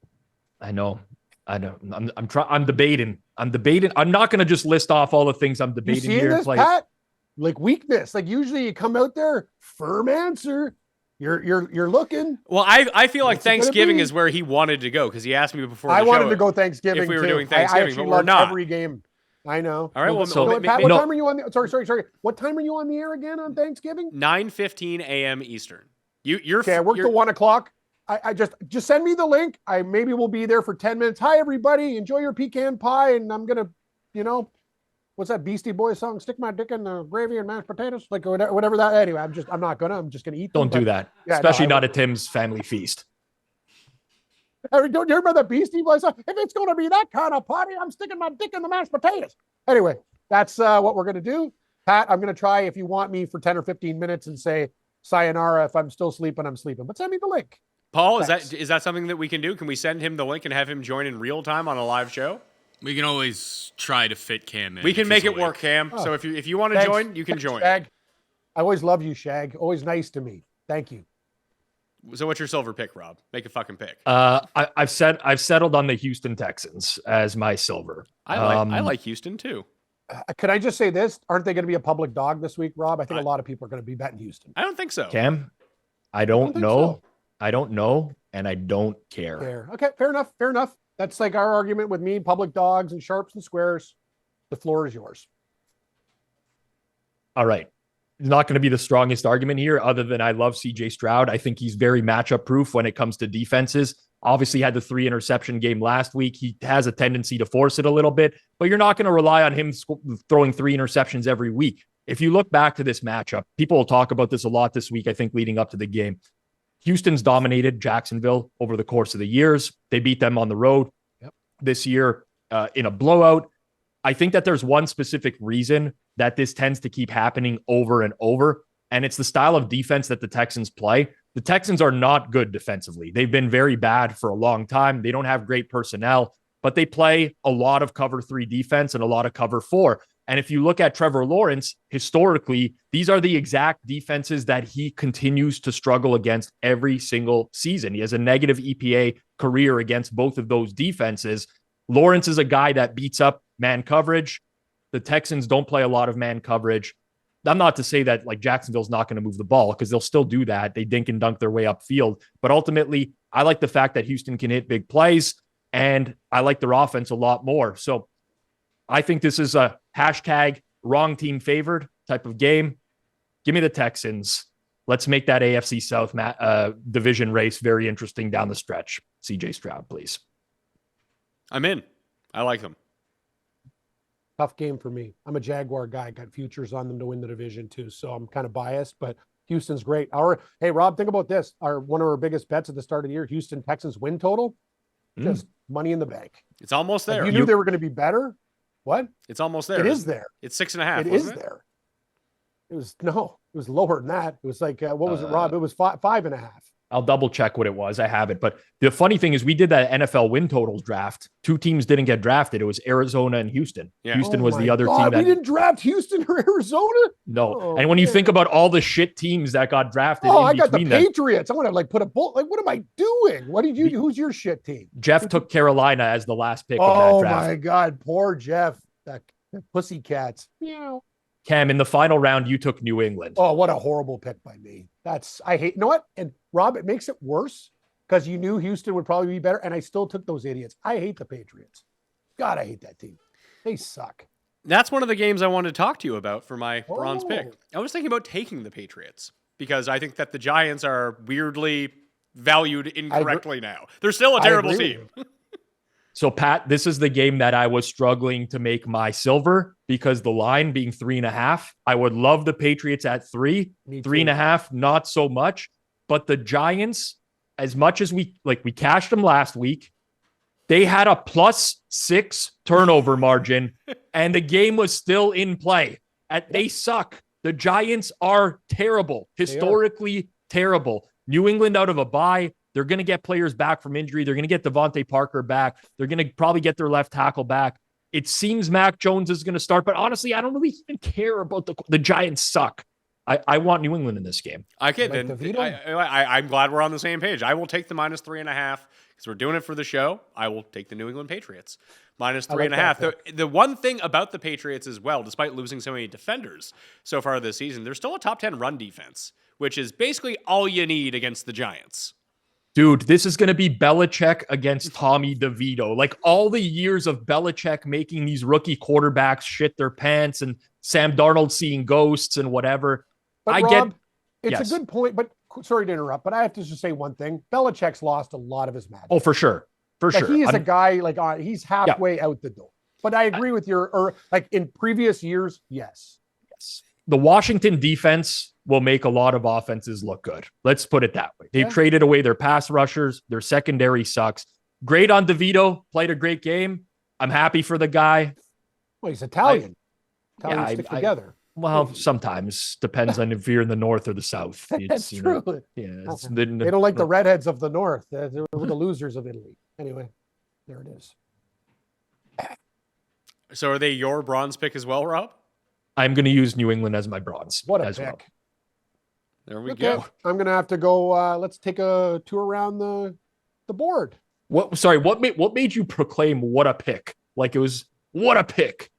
I know. I'm debating. I'm not going to just list off all the things I'm debating you here. This, Pat? Like weakness. Like usually you come out there, firm answer. You're looking. Well, I feel like Thanksgiving is where he wanted to go because he asked me before. I wanted to go Thanksgiving if we were too. doing Thanksgiving, but we're not. Every game. I know. All right. Well, so Pat, what time are you on the? Sorry. What time are you on the air again on Thanksgiving? 9:15 a.m. Eastern. You're okay. I work till 1 o'clock. I just send me the link. I maybe will be there for 10 minutes. Hi everybody, enjoy your pecan pie, and I'm gonna, what's that Beastie Boys song? Stick my dick in the gravy and mashed potatoes, like whatever that. Anyway, I'm just gonna eat. Don't do that, especially not at Tim's family feast. Don't you remember that Beastie Boys song? If it's gonna be that kind of party, I'm sticking my dick in the mashed potatoes. Anyway, that's what we're gonna do. Pat, I'm gonna try if you want me for 10 or 15 minutes and say sayonara. If I'm still sleeping, I'm sleeping. But send me the link. Paul, is that something that we can do? Can we send him the link and have him join in real time on a live show? We can always try to fit Cam in. We can make it work, Cam. Oh, so if you want to join, you can join. Shag. I always love you, Shag. Always nice to me. Thank you. So what's your silver pick, Rob? Make a fucking pick. I've settled on the Houston Texans as my silver. I like Houston too. Could I just say this? Aren't they going to be a public dog this week, Rob? I think a lot of people are going to be betting Houston. I don't think so. Cam, I don't know. I don't know, and I don't care. Okay, fair enough. That's like our argument with me, public dogs and sharps and squares. The floor is yours. All right. Not going to be the strongest argument here, other than I love CJ Stroud. I think he's very matchup proof when it comes to defenses. Obviously had the 3 interception game last week. He has a tendency to force it a little bit, but you're not going to rely on him throwing 3 interceptions every week. If you look back to this matchup, people will talk about this a lot this week, I think, leading up to the game. Houston's dominated Jacksonville over the course of the years. They beat them on the road this year in a blowout. I think that there's one specific reason that this tends to keep happening over and over, and it's the style of defense that the Texans play. The Texans are not good defensively. They've been very bad for a long time. They don't have great personnel, but they play a lot of cover 3 defense and a lot of cover 4. And if you look at Trevor Lawrence, historically, these are the exact defenses that he continues to struggle against every single season. He has a negative EPA career against both of those defenses. Lawrence is a guy that beats up man coverage. The Texans don't play a lot of man coverage. I'm not to say that like Jacksonville's not going to move the ball, because they'll still do that. They dink and dunk their way upfield. But ultimately, I like the fact that Houston can hit big plays, and I like their offense a lot more. So I think this is a hashtag wrong team favored type of game. Give me the Texans. Let's make that AFC South division race very interesting down the stretch. CJ Stroud, please. I'm in. I like them. Tough game for me. I'm a Jaguar guy. Got futures on them to win the division too, so I'm kind of biased. But Houston's great. Hey, Rob, think about this. One of our biggest bets at the start of the year, Houston Texans win total, just money in the bank. It's almost there. You knew they were going to be better. What? It's almost there. It is there. It's 6.5. It is there. It was lower than that. It was like, what was it, Rob? It was 5.5. I'll double check what it was. I have it. But the funny thing is we did that NFL win totals draft. 2 teams didn't get drafted. It was Arizona and Houston. Yeah. Houston was the other team. We didn't draft Houston or Arizona? No. And when you think about all the shit teams that got drafted, I got the Patriots. I want to put a bolt. What am I doing? What did you do? Who's your shit team? Jeff took Carolina as the last pick of that draft. Oh my God. Poor Jeff. That pussycats. Meow. Cam, in the final round, you took New England. Oh, what a horrible pick by me. I hate, you know what? And Rob, it makes it worse because you knew Houston would probably be better, and I still took those idiots. I hate the Patriots. God, I hate that team. They suck. That's one of the games I wanted to talk to you about for my bronze pick. I was thinking about taking the Patriots because I think that the Giants are weirdly valued incorrectly now. They're still a terrible team. So, Pat, this is the game that I was struggling to make my silver because the line being 3.5. I would love the Patriots at 3. 3.5, not so much. But the Giants, as much as we cashed them last week, they had a +6 turnover margin, and the game was still in play. They suck. The Giants are terrible, historically terrible. New England out of a bye. They're going to get players back from injury. They're going to get Devontae Parker back. They're going to probably get their left tackle back. It seems Mac Jones is going to start, but honestly, I don't really even care about the Giants suck. I want New England in this game. Okay, then I'm glad we're on the same page. I will take the -3.5 because we're doing it for the show. I will take the New England Patriots -3.5. The one thing about the Patriots as well, despite losing so many defenders so far this season, they're still a top 10 run defense, which is basically all you need against the Giants. Dude, this is going to be Belichick against Tommy DeVito. Like all the years of Belichick making these rookie quarterbacks shit their pants and Sam Darnold seeing ghosts and whatever. But Rob, it's a good point, but sorry to interrupt, but I have to just say one thing. Belichick's lost a lot of his magic. Oh, for sure. For sure. He is a guy he's halfway out the door. But I agree with in previous years, yes. The Washington defense will make a lot of offenses look good. Let's put it that way. They've traded away their pass rushers. Their secondary sucks. Great on DeVito. Played a great game. I'm happy for the guy. Well, he's Italian. Italians stick together. Well, sometimes. Depends on if you're in the north or the south. That's true. They don't like the redheads of the north. They're the losers of Italy. Anyway, there it is. So are they your bronze pick as well, Rob? I'm going to use New England as my bronze. What a pick. Well. There we go. I'm going to have to go. Let's take a tour around the board. What made you proclaim what a pick? Like it was what a pick.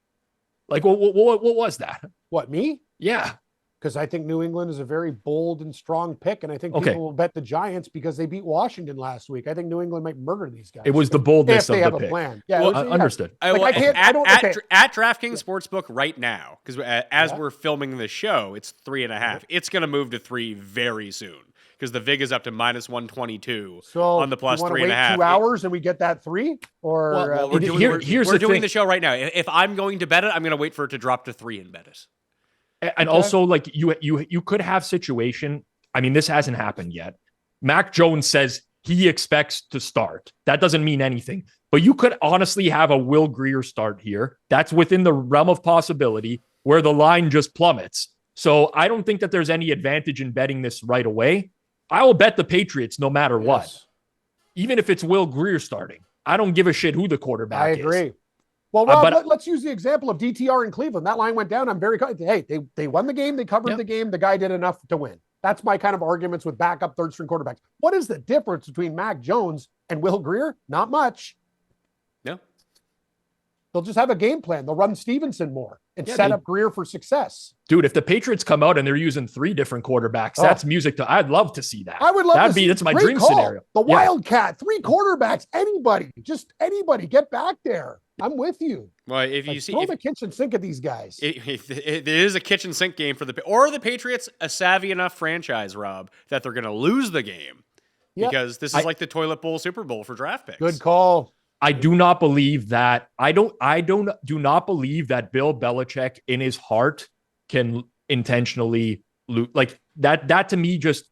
Like what was that? What, me? Yeah. Because I think New England is a very bold and strong pick, and I think people will bet the Giants because they beat Washington last week. I think New England might murder these guys. It was the boldness of the pick. If they have a plan. Yeah, understood. At DraftKings Sportsbook right now, because as we're filming the show, it's 3.5. It's going to move to 3 very soon because the VIG is up to -122 on the plus 3.5. 2 hours and we get that 3? Or we're doing the show right now. If I'm going to bet it, I'm going to wait for it to drop to 3 and bet it. And also, like you could have situation. I mean, this hasn't happened yet. Mac Jones says he expects to start. That doesn't mean anything. But you could honestly have a Will Grier start here. That's within the realm of possibility where the line just plummets. So I don't think that there's any advantage in betting this right away. I will bet the Patriots no matter what. Even if it's Will Grier starting. I don't give a shit who the quarterback is. I agree. Well, Rob, let's use the example of DTR in Cleveland. That line went down. I'm very hey, they won the game. They covered the game. The guy did enough to win. That's my kind of arguments with backup third-string quarterbacks. What is the difference between Mac Jones and Will Grier? Not much. No. They'll just have a game plan. They'll run Stevenson more and set up Grier for success. Dude, if the Patriots come out and they're using 3 different quarterbacks, that's music to. I'd love to see that. I would love that's my dream scenario. The Wildcat, 3 quarterbacks, anybody, get back there. I'm with you. Well, if you see, throw the kitchen sink at these guys. It is a kitchen sink game for the Patriots, a savvy enough franchise, Rob, that they're going to lose the game because this is like the toilet bowl Super Bowl for draft picks. Good call. I do not believe that. I do not believe that Bill Belichick in his heart can intentionally Like that to me just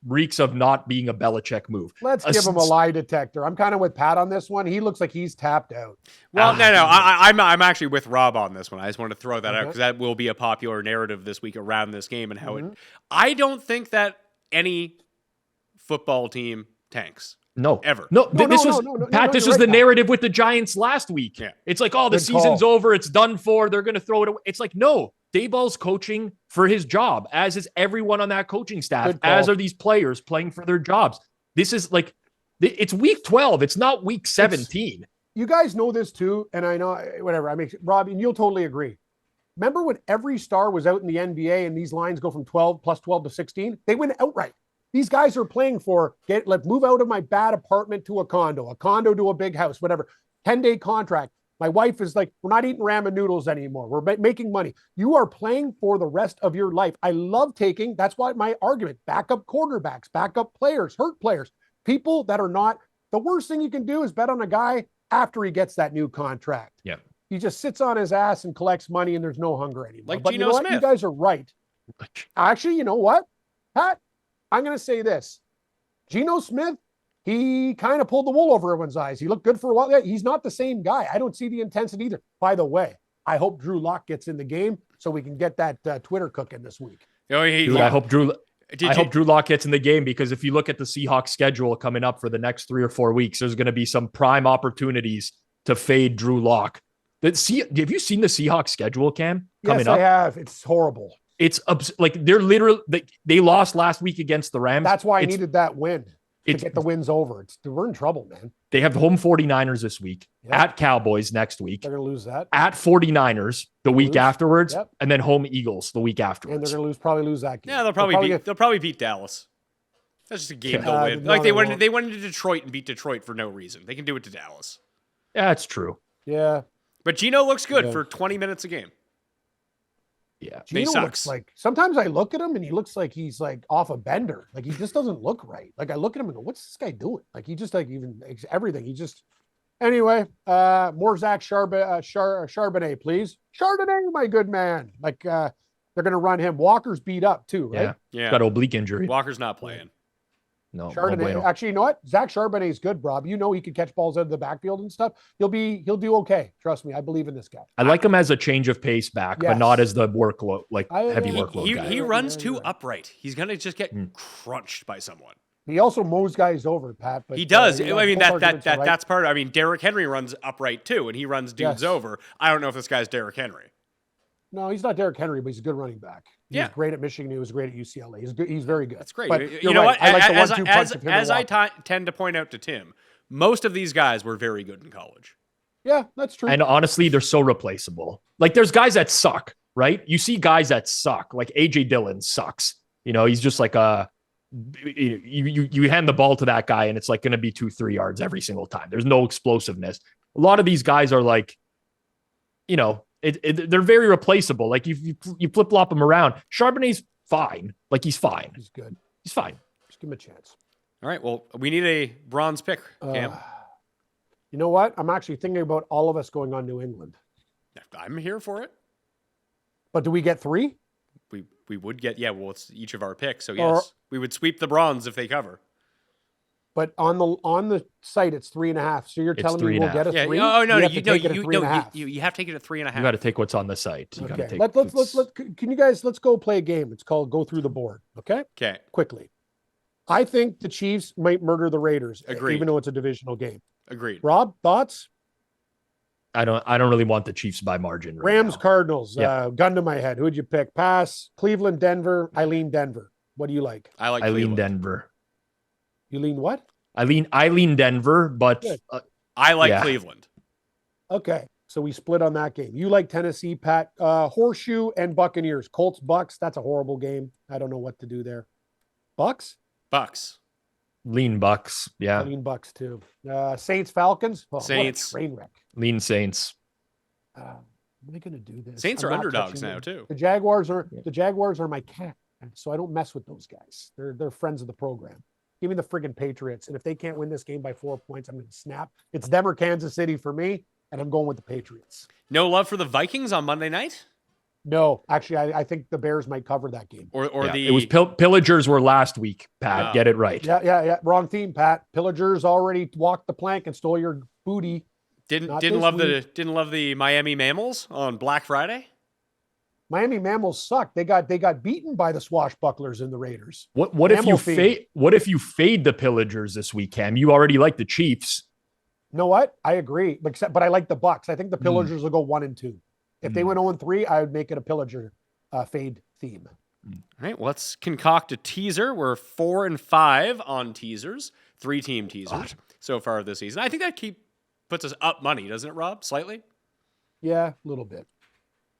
reeks of not being a Belichick move. Let's give him a lie detector. I'm kind of with Pat on this one. He looks like he's tapped out. Well, I'm actually with Rob on this one. I just want to throw that out because that will be a popular narrative this week around this game and how I don't think that any football team tanks. No, ever. No, this was Pat. This was the narrative with the Giants last week. Yeah. It's like, oh, the season's over. It's done for. They're going to throw it away. It's like, no, Dayball's coaching for his job, as is everyone on that coaching staff, as are these players playing for their jobs. This is like, it's week 12. It's not week 17. You guys know this too. And I know, whatever. I mean, Rob, and you'll totally agree. Remember when every star was out in the NBA and these lines go from 12 plus 12 to 16? They went outright. These guys are playing for, move out of my bad apartment to a condo to a big house, whatever. 10-day contract. My wife is like, we're not eating ramen noodles anymore. We're making money. You are playing for the rest of your life. I love that's why my argument, backup quarterbacks, backup players, hurt players, people that are not, the worst thing you can do is bet on a guy after he gets that new contract. Yeah. He just sits on his ass and collects money and there's no hunger anymore. Like but Geno you know what? Smith. You guys are right. Actually, you know what, Pat? I'm going to say this. Geno Smith, he kind of pulled the wool over everyone's eyes. He looked good for a while. He's not the same guy. I don't see the intensity either. By the way, I hope Drew Lock gets in the game so we can get that Twitter cooking this week. I hope Drew Lock gets in the game because if you look at the Seahawks schedule coming up for the next 3 or 4 weeks, there's going to be some prime opportunities to fade Drew Lock. Have you seen the Seahawks schedule, Cam? Yes, I have. It's horrible. It's like they're literally they lost last week against the Rams. That's why I needed that win to get the wins over. We're in trouble, man. They have home 49ers this week, at Cowboys next week. They're going to lose that. At 49ers the week afterwards, and then home Eagles the week afterwards. And they're going to probably lose that game. Yeah, they'll probably beat Dallas. That's just a game they'll win. Like they went into Detroit and beat Detroit for no reason. They can do it to Dallas. Yeah, it's true. Yeah. But Geno looks good for 20 minutes a game. Yeah, Geno looks like, sometimes I look at him and he looks like he's like off a bender. Like he just doesn't look right. Like I look at him and go, what's this guy doing? Like he just like even everything. He just, anyway, more Zach Charbonnet, please. Chardonnay, my good man. Like they're going to run him. Walker's beat up too, right? Yeah. Got oblique injury. Walker's not playing. No. Chardonnay. Actually, you know what? Zach Charbonnet is good, Rob. You know he can catch balls out of the backfield and stuff. He'll do okay. Trust me. I believe in this guy. I like him as a change of pace back, but not as the workload, heavy workload guy. He runs too upright. He's gonna just get crunched by someone. He also mows guys over, Pat. But he does. I mean that's part of. I mean Derrick Henry runs upright too, and he runs dudes over. I don't know if this guy's Derrick Henry. No, he's not Derrick Henry, but he's a good running back. He's great at Michigan. He was great at UCLA. He's good. He's very good. That's great. But you know what? I like the 1-2 punch of him as I tend to point out to Tim, most of these guys were very good in college. Yeah, that's true. And honestly, they're so replaceable. Like there's guys that suck, right? You see guys that suck. Like AJ Dillon sucks. You know, he's just like you hand the ball to that guy and it's like going to be 2-3 yards every single time. There's no explosiveness. A lot of these guys are like, you know, they're very replaceable. Like you flip flop them around. Charbonnet's fine. Like he's fine. He's good. He's fine. Just give him a chance. All right. Well, we need a bronze pick, Cam. You know what? I'm actually thinking about all of us going on New England. I'm here for it. But do we get 3? We would get it's each of our picks. So yes, we would sweep the bronze if they cover. But on the site, it's 3.5. So you're telling me we'll get a 3? Oh no, you have to take it at 3.5. You got to take what's on the site. You okay. Let's go play a game. It's called Go Through the Board. Okay. Okay. Quickly. I think the Chiefs might murder the Raiders. Agreed. Even though it's a divisional game. Agreed. Rob, thoughts? I don't really want the Chiefs by margin. Rams, Cardinals. Gun to my head. Who'd you pick? Pass. Cleveland, Denver. I lean Denver. What do you like? I lean Denver. You lean what? I lean Denver, but I like Cleveland. Okay, so we split on that game. You like Tennessee, Pat. Horseshoe and Buccaneers. Colts, Bucks. That's a horrible game. I don't know what to do there. Bucks. Lean Bucks. Yeah. Lean Bucks too. Saints, Falcons. Saints. What a train wreck. Lean Saints. Are they going to do this? Saints are underdogs now too. The Jaguars are my cat, so I don't mess with those guys. They're friends of the program. Give me the friggin' Patriots. And if they can't win this game by 4 points, I'm going to snap. It's them or Kansas City for me, and I'm going with the Patriots. No love for the Vikings on Monday night? No, actually, I think the Bears might cover that game. Or it was Pillagers were last week, Pat. Get it right. Yeah. Wrong theme, Pat. Pillagers already walked the plank and stole your booty. Didn't love the Miami Mammals on Black Friday. Miami Mammals suck. They got beaten by the swashbucklers in the Raiders. What if you fade the Pillagers this week, Cam? You already like the Chiefs. You know what? I agree, but I like the Bucks. I think the Pillagers will go 1-2. If they went 0-3, I would make it a Pillager fade theme. All right, let's concoct a teaser. We're 4-5 on teasers, 3-team teasers so far this season. I think that puts us up money, doesn't it, Rob? Slightly? Yeah, a little bit.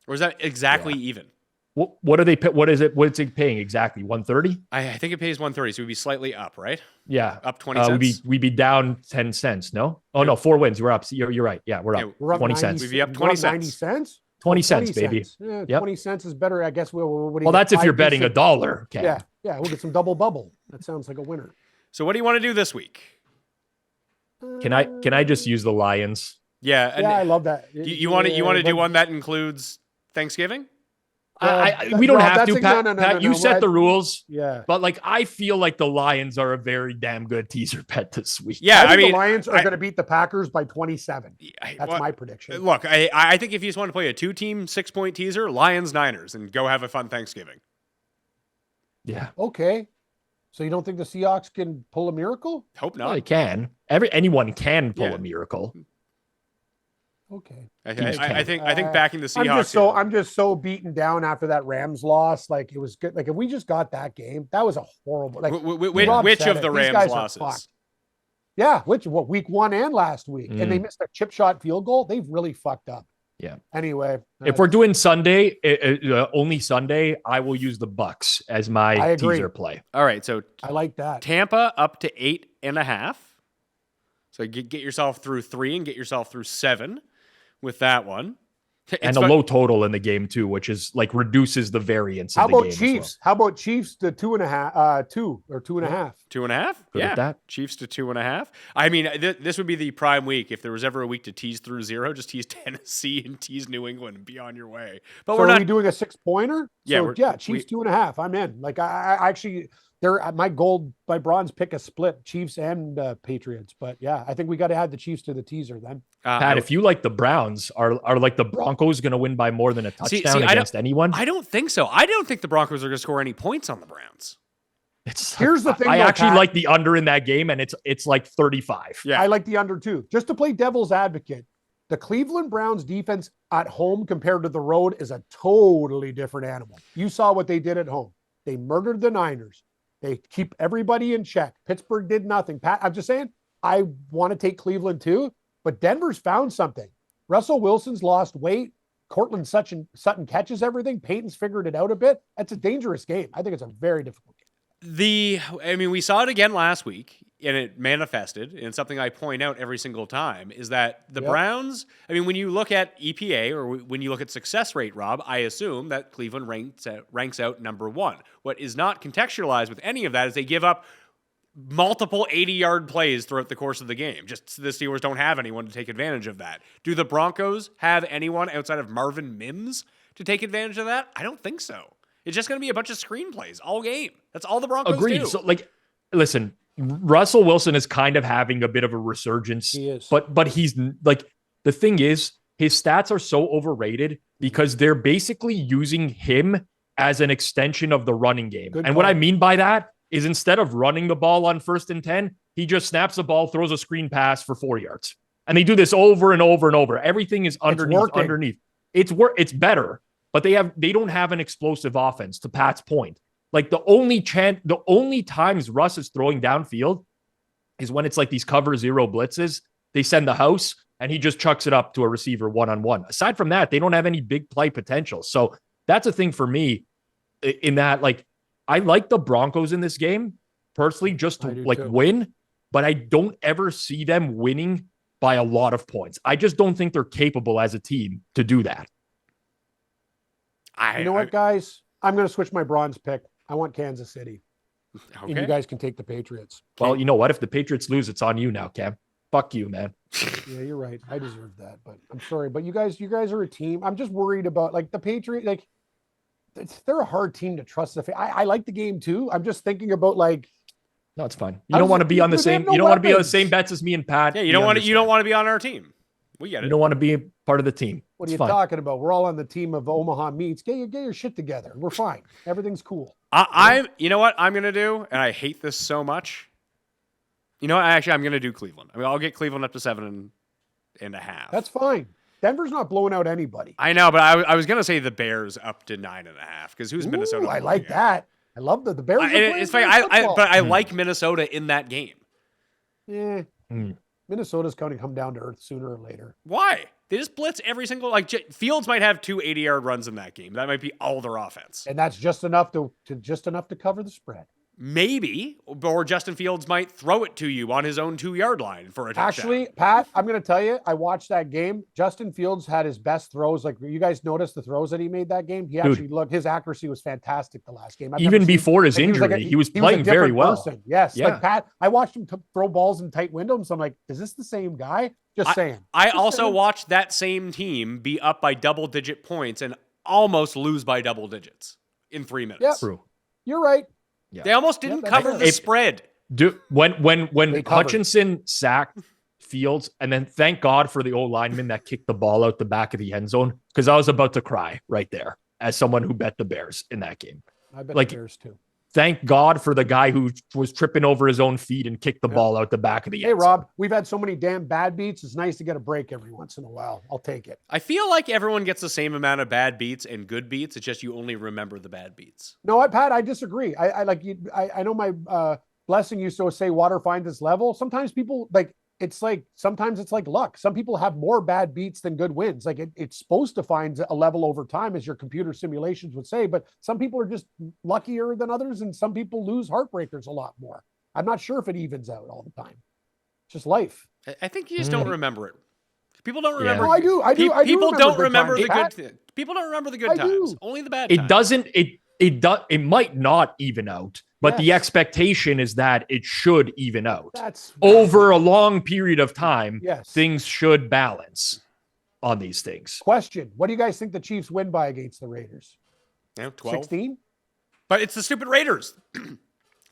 Or is that exactly even? What are they? What's it paying exactly? 130? I think it pays 130, so we'd be slightly up, right? Yeah, up 20 cents. We'd be down 10 cents. No, no, 4 wins. We're up. You're right. Yeah, we're up. We're up 20 cents. We'd be up 20 cents. 90 cents. 20 cents, baby. Yeah, yep. 20 cents is better, I guess. Well, that's if you're betting $1. Okay. Yeah, we'll get some double bubble. That sounds like a winner. So, what do you want to do this week? Can I just use the Lions? Yeah, I love that. You want to do one that includes Thanksgiving? We don't have to, Pat. Pat, you set the rules. Yeah. But I feel like the Lions are a very damn good teaser bet this week. Yeah, I mean, the Lions are going to beat the Packers by 27. That's my prediction. Look, I think if you just want to play a 2-team 6-point teaser, Lions-Niners, and go have a fun Thanksgiving. Yeah. Okay. So you don't think the Seahawks can pull a miracle? Hope not. Well, they can. Anyone can pull a miracle. Okay. I think backing the Seahawks. I'm just so beaten down after that Rams loss. Like, it was good. Like, if we just got that game, that was a horrible. Like, which of the Rams losses? Yeah, week 1 and last week, and they missed a chip shot field goal. They've really fucked up. Yeah. Anyway, if we're doing Sunday, only Sunday, I will use the Bucks as my teaser play. All right, so I like that. Tampa up to 8.5. So get yourself through 3 and get yourself through 7 with that one. And a low total in the game too, which is reduces the variance. How about Chiefs? How about Chiefs to 2.5, 2 or 2.5? 2.5? Yeah, that. Chiefs to 2.5. I mean, this would be the prime week. If there was ever a week to tease through 0, just tease Tennessee and tease New England and be on your way. But so we're not. Are we doing a 6-pointer? Yeah, Chiefs 2.5. I'm in. Like, I actually. My bronze pick a split Chiefs and Patriots, but yeah, I think we got to add the Chiefs to the teaser then. Pat, if you like the Browns, are like the Broncos going to win by more than a touchdown against anyone? I don't think so. I don't think the Broncos are going to score any points on the Browns. Here's the thing. I actually like the under in that game, and it's like 35. Yeah, I like the under too. Just to play devil's advocate, the Cleveland Browns defense at home compared to the road is a totally different animal. You saw what they did at home. They murdered the Niners. They keep everybody in check. Pittsburgh did nothing. Pat, I'm just saying, I want to take Cleveland too, but Denver's found something. Russell Wilson's lost weight. Cortland Sutton catches everything. Peyton's figured it out a bit. That's a dangerous game. I think it's a very difficult game. We saw it again last week, and it manifested, and something I point out every single time is that the Browns, when you look at EPA or when you look at success rate, Rob, I assume that Cleveland ranks out number 1. What is not contextualized with any of that is they give up multiple 80-yard plays throughout the course of the game. Just the Steelers don't have anyone to take advantage of that. Do the Broncos have anyone outside of Marvin Mims to take advantage of that? I don't think so. It's just going to be a bunch of screenplays all game. That's all the Broncos do. So, listen, Russell Wilson is kind of having a bit of a resurgence. He is. But he's the thing is, his stats are so overrated because they're basically using him as an extension of the running game. What I mean by that is instead of running the ball on 1st and 10, he just snaps the ball, throws a screen pass for 4 yards. And they do this over and over and over. Everything is underneath. It's better. But they don't have an explosive offense, to Pat's point. Like the only times Russ is throwing downfield is when it's like these cover 0 blitzes. They send the house and he just chucks it up to a receiver 1-on-1. Aside from that, they don't have any big play potential. So that's a thing for me in that, I like the Broncos in this game personally just to win, but I don't ever see them winning by a lot of points. I just don't think they're capable as a team to do that. You know what, guys? I'm going to switch my bronze pick. I want Kansas City. Okay. And you guys can take the Patriots. Well, you know what? If the Patriots lose, it's on you now, Cam. Fuck you, man. Yeah, you're right. I deserve that, but I'm sorry. But you guys are a team. I'm just worried about the Patriots. they're a hard team to trust. I like the game too. I'm just thinking about like, no, it's fine. You don't want to be on the same. You don't want to be on the same bets as me and Pat. Yeah, you don't want to. You don't want to be on our team. We get it. You don't want to be a part of the team. What are you talking about? We're all on the team of Omaha Meats. Get your shit together. We're fine. Everything's cool. You know what I'm gonna do, and I hate this so much. You know what? I'm gonna do Cleveland. I mean, I'll get Cleveland up to 7.5. That's fine. Denver's not blowing out anybody. I know, but I was gonna say the Bears up to 9.5 because who's Minnesota? I like that. I love the Bears. It's funny. I like Minnesota in that game. Yeah. Minnesota's going to come down to earth sooner or later. Why? They just blitz every single Fields might have 2 80-yard runs in that game. That might be all their offense. And that's just enough to cover the spread. Maybe, or Justin Fields might throw it to you on his own 2-yard line for a touchdown. Actually, Pat, I'm going to tell you, I watched that game. Justin Fields had his best throws. Like, you guys noticed the throws that he made that game? He actually looked, his accuracy was fantastic the last game. Even before his injury, he was playing very well. Person. Yes. Yeah. Like, Pat, I watched him throw balls in tight windows. I'm like, is this the same guy? Just saying. I also watched that same team be up by double-digit points and almost lose by double digits in 3 minutes. Yeah. True. You're right. Yeah. They almost didn't cover the spread. When Hutchinson sacked Fields, and then thank God for the old lineman that kicked the ball out the back of the end zone, because I was about to cry right there as someone who bet the Bears in that game. I bet the Bears too. Thank God for the guy who was tripping over his own feet and kicked the ball out the back of the end zone. Hey, Rob, we've had so many damn bad beats. It's nice to get a break every once in a while. I'll take it. I feel like everyone gets the same amount of bad beats and good beats. It's just you only remember the bad beats. No, Pat, I disagree. I like you. I know my blessing used to say water finds its level. Sometimes people sometimes it's like luck. Some people have more bad beats than good wins. Like it's supposed to find a level over time, as your computer simulations would say, but some people are just luckier than others, and some people lose heartbreakers a lot more. I'm not sure if it evens out all the time. It's just life. I think you just don't remember it. People don't remember. No, I do. People don't remember the good. People don't remember the good times. Only the bad times. It doesn't. It might not even out, but the expectation is that it should even out. That's over a long period of time. Yes. Things should balance on these things. Question: what do you guys think the Chiefs win by against the Raiders? 12. 16? But it's the stupid Raiders.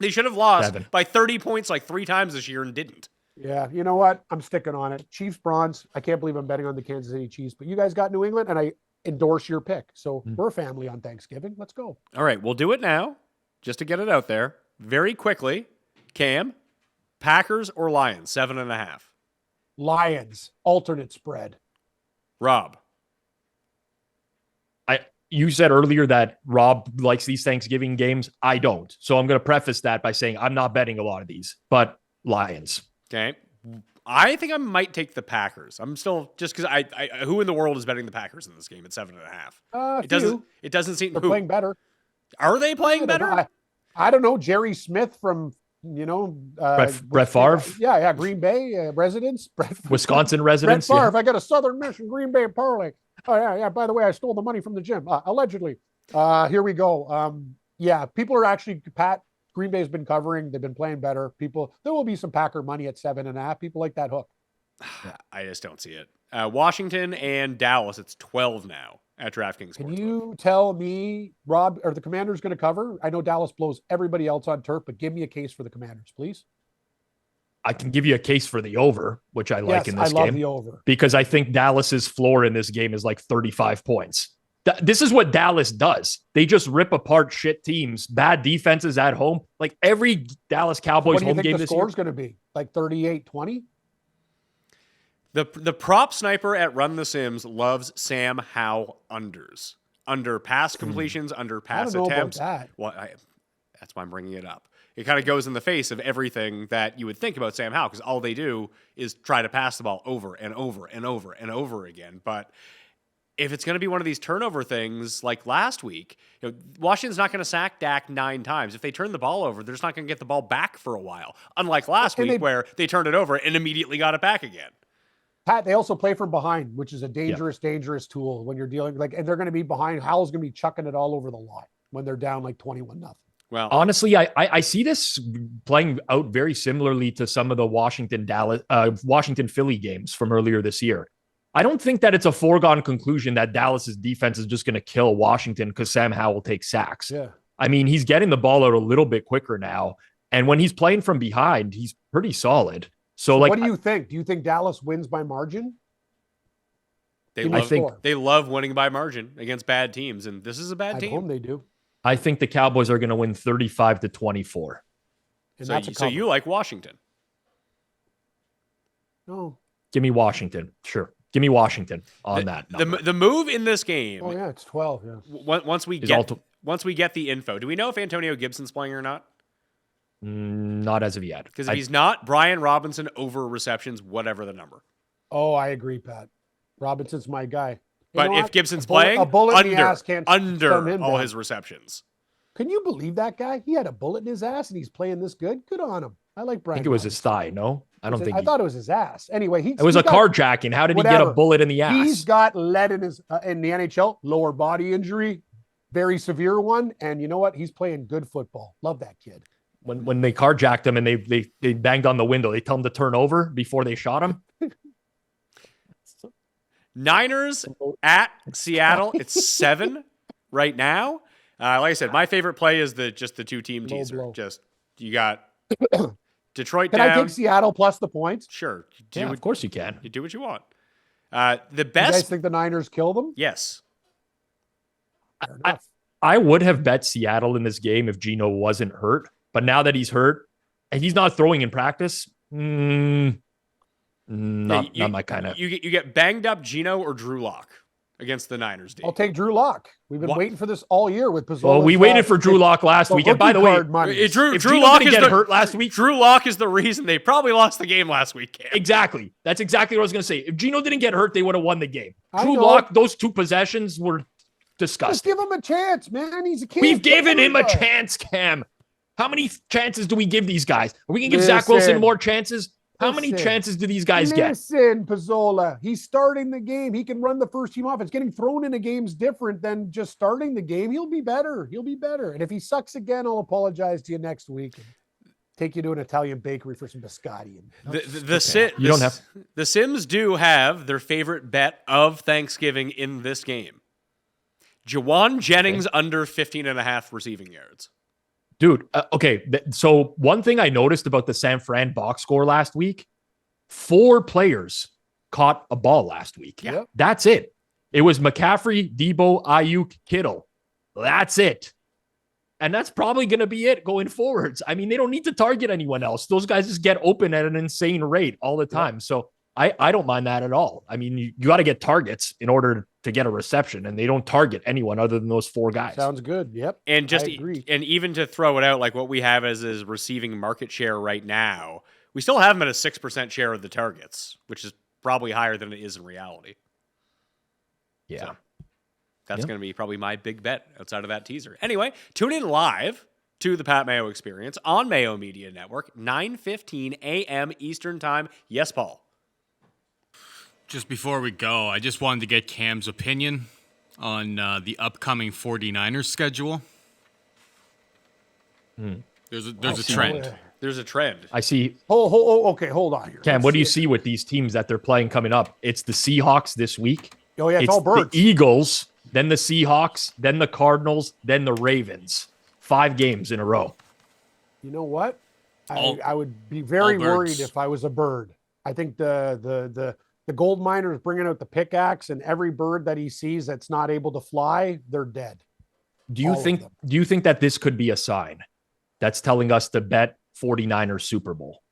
They should have lost by 30 points like 3 times this year and didn't. Yeah, you know what? I'm sticking on it. Chiefs bronze. I can't believe I'm betting on the Kansas City Chiefs, but you guys got New England, and I endorse your pick. So we're a family on Thanksgiving. Let's go. All right, we'll do it now, just to get it out there very quickly. Cam, Packers or Lions, 7.5. Lions, alternate spread. Rob. You said earlier that Rob likes these Thanksgiving games. I don't. So I'm going to preface that by saying I'm not betting a lot of these, but Lions. Okay. I think I might take the Packers. I'm still just because I who in the world is betting the Packers in this game at 7.5? It doesn't seem they're playing better. Are they playing better? I don't know. Jerry Smith from Brett Favre. Yeah, Green Bay residents. Wisconsin residents. Brett Favre. I got a Southern Miss and Green Bay parlay. Oh yeah. By the way, I stole the money from the gym allegedly. Here we go. People are actually Pat. Green Bay's been covering. They've been playing better. There will be some Packer money at 7.5. People like that hook. I just don't see it. Washington and Dallas, it's 12 now at DraftKings. Can you tell me, Rob, are the Commanders going to cover? I know Dallas blows everybody else on turf, but give me a case for the Commanders, please. I can give you a case for the over, which I like in this game. I love the over. Because I think Dallas's floor in this game is like 35 points. This is what Dallas does. They just rip apart shit teams, bad defenses at home. Like every Dallas Cowboys home game this year. What do you think the score's going to be? Like 38-20? The prop sniper at Run the Sims loves Sam Howell unders. Under pass completions, under pass attempts. That. Well, that's why I'm bringing it up. It kind of goes in the face of everything that you would think about Sam Howell, because all they do is try to pass the ball over and over and over and over again. But if it's going to be one of these turnover things like last week, Washington's not going to sack Dak 9 times. If they turn the ball over, they're just not going to get the ball back for a while. Unlike last week where they turned it over and immediately got it back again. Pat, they also play from behind, which is a dangerous tool when you're dealing and they're going to be behind. Howell's going to be chucking it all over the lot when they're down like 21-0. Well, honestly, I see this playing out very similarly to some of the Washington Philly games from earlier this year. I don't think that it's a foregone conclusion that Dallas's defense is just going to kill Washington because Sam Howell takes sacks. Yeah. I mean, he's getting the ball out a little bit quicker now. And when he's playing from behind, he's pretty solid. So like, what do you think? Do you think Dallas wins by margin? They love winning by margin against bad teams, and this is a bad At team. home they do. I think the Cowboys are going to win 35-24. And So, that's a so you like Washington? No. Give me Washington. Sure. Give me Washington on that number. The move in this game. Oh yeah, it's 12. Yeah. Once we get the info, do we know if Antonio Gibson's playing or not? Not as of yet. Because if he's not, Brian Robinson over receptions, whatever the number. Oh, I agree, Pat. Robinson's my guy. You But know if what? Gibson's A bullet playing, in the ass can't stun under him all down. his receptions. Can you believe that guy? He had a bullet in his ass and he's playing this good. Good on him. I like I Brian. think it was his thigh. No, I don't think I thought it was his ass. Anyway, it was a carjacking. How did he get a bullet in the ass? He's got lead in his in the NHL, lower body injury, very severe one. And you know what? He's playing good football. Love that kid. When they carjacked him and they banged on the window, they tell him to turn over before they shot him. Niners at Seattle. It's 7 right now. Like I said, my favorite play is just the 2-team Low teaser. blow. Just you got Detroit Can down. I take Seattle plus the points? Sure. Yeah, of course you can. You do what you want. The You best. guys think the Niners kill them? Yes. Fair enough. I would have bet Seattle in this game if Geno wasn't hurt. But now that he's hurt and he's not throwing in practice, not my kind of. You get banged up Geno or Drew Lock against the Niners. I'll take Drew Lock. We've been What? waiting for this all year with Pizzola. Well, we waited for Drew Lock last week. And by the way, Drew Geno Lock didn't get hurt last week. Drew Lock is the reason they probably lost the game last week. Cam. Exactly. That's exactly what I was going to say. If Geno didn't get hurt, they would have won the game. I Drew know. Lock, those 2 possessions were Just disgusting. give him a chance, man. He's a kid. We've given him a Florida. chance, Cam. How many chances do we give these guys? Are we going to give Zach Wilson Listen. more chances? How many Listen. chances do these guys get? Listen, Pizzola. He's starting the game. He can run the first team offense. Getting thrown in a game is different than just starting the game. He'll be better. He'll be better. And if he sucks again, I'll apologize to you next week and take you to an Italian bakery for some biscotti. The Sims do have their favorite bet of Thanksgiving in this game. Jawan Jennings under 15.5 receiving yards. Dude, okay. So one thing I noticed about the San Fran box score last week, 4 players caught a ball last week. Yeah. That's it. It was McCaffrey, Debo, Ayuk, Kittle. That's it. And that's probably going to be it going forwards. I mean, they don't need to target anyone else. Those guys just get open at an insane rate all the time. So I don't mind that at all. I mean, you got to get targets in order to get a reception, and they don't target anyone other than those 4 guys. Sounds good. Yep. And just I agree. and even to throw it out, like what we have as his receiving market share right now, we still have him at a 6% share of the targets, which is probably higher than it is in reality. Yeah. So that's going to be probably my big bet outside of that teaser. Anyway, tune in live to the Pat Mayo Experience on Mayo Media Network, 9:15 a.m. Eastern Time. Yes, Paul. Just before we go, I just wanted to get Cam's opinion on the upcoming 49ers schedule. There's a trend. There's a trend. I see. Okay, hold on here. Cam, Let's what do you see see with these teams that they're playing coming up? It's the Seahawks this week. Oh, yeah, it's all birds. The Eagles, then the Seahawks, then the Cardinals, then the Ravens. 5 games in a row. You know what? All- I would be very all worried birds. if I was a bird. I think the gold miner is bringing out the pickaxe, and every bird that he sees that's not able to fly, they're dead. Do you All of think them. that this could be a sign that's telling us to bet 49ers Super Bowl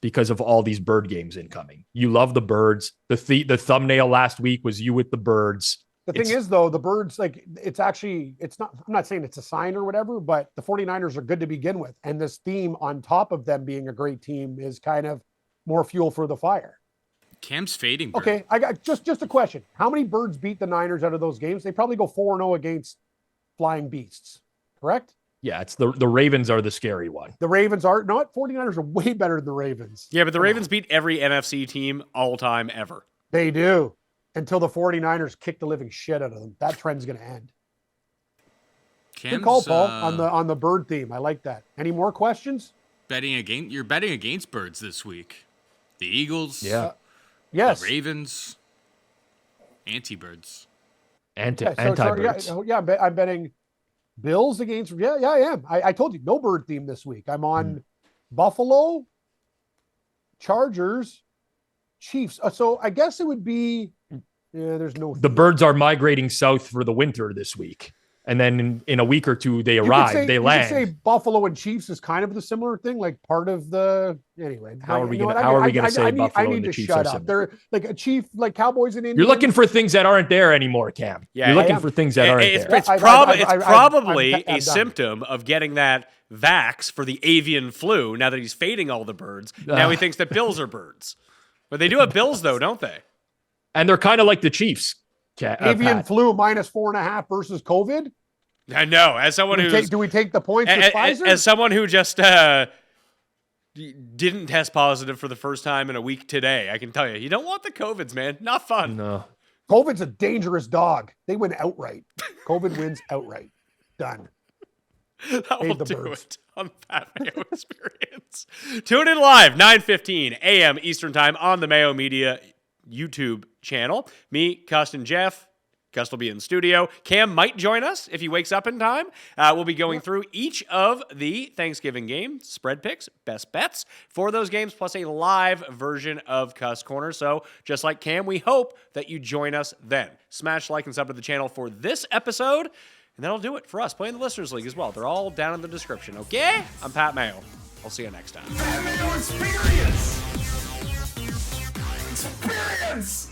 because of all these bird games incoming? You love the birds. The thumbnail last week was you with the birds. The thing is, though, the birds, like, it's not, I'm not saying it's a sign or whatever, but the 49ers are good to begin with. And this theme on top of them being a great team is kind of more fuel for the fire. Cam's fading. Bird. Okay, I got just a question. How many birds beat the Niners out of those games? They probably go 4-0 against flying beasts, correct? Yeah, it's the Ravens are the scary one. The Ravens are not. 49ers are way better than the Ravens. Yeah, but the Ravens beat every NFC team all time ever. They do. Until the 49ers kick the living shit out of them. That trend's going to end. Cam's, Good call, Paul, on the bird theme. I like that. Any more questions? You're betting against birds this week. The Eagles. Yeah. Yes. The Ravens. Anti-birds. Anti-birds. I'm betting Bills against. Yeah, I am. I told you no bird theme this week. I'm on Buffalo, Chargers, Chiefs. So I guess it would be. Yeah, there's no. The birds are migrating south for the winter this week, and then in a week or two they arrive. They land. You could say Buffalo and Chiefs is kind of the similar thing, like part of the. Anyway, how are we going to say Buffalo I need and the to Chiefs shut are up. similar? They're like a Chief, like Cowboys and Indians. You're looking for things that aren't there anymore, Cam. Yeah, you're looking for things that aren't there. It's probably a symptom of getting that vax for the avian flu. Now that he's fading all the birds, now he thinks that bills are birds. But they do have bills, though, don't they? And they're kind of like the Chiefs. Avian flu -4.5 versus COVID. I know. As someone do we take the points with Pfizer? As someone who just didn't test positive for the first time in a week today, I can tell you don't want the COVIDs, man. Not fun. No. COVID's a dangerous dog. They win outright. COVID wins outright. Done. That will do it on Pat Mayo Experience. Tune in live, 9:15 a.m. Eastern Time on the Mayo Media YouTube channel. Me, Cust, and Jeff. Cust will be in studio. Cam might join us if he wakes up in time. We'll be going through each of the Thanksgiving games, spread picks, best bets for those games, plus a live version of Cust Corner. So just like Cam, we hope that you join us then. Smash like and sub to the channel for this episode. And that'll do it for us. Playing the Listeners League as well. They're all down in the description, okay? I'm Pat Mayo. I'll see you next time. Pat Mayo Experience! Experience!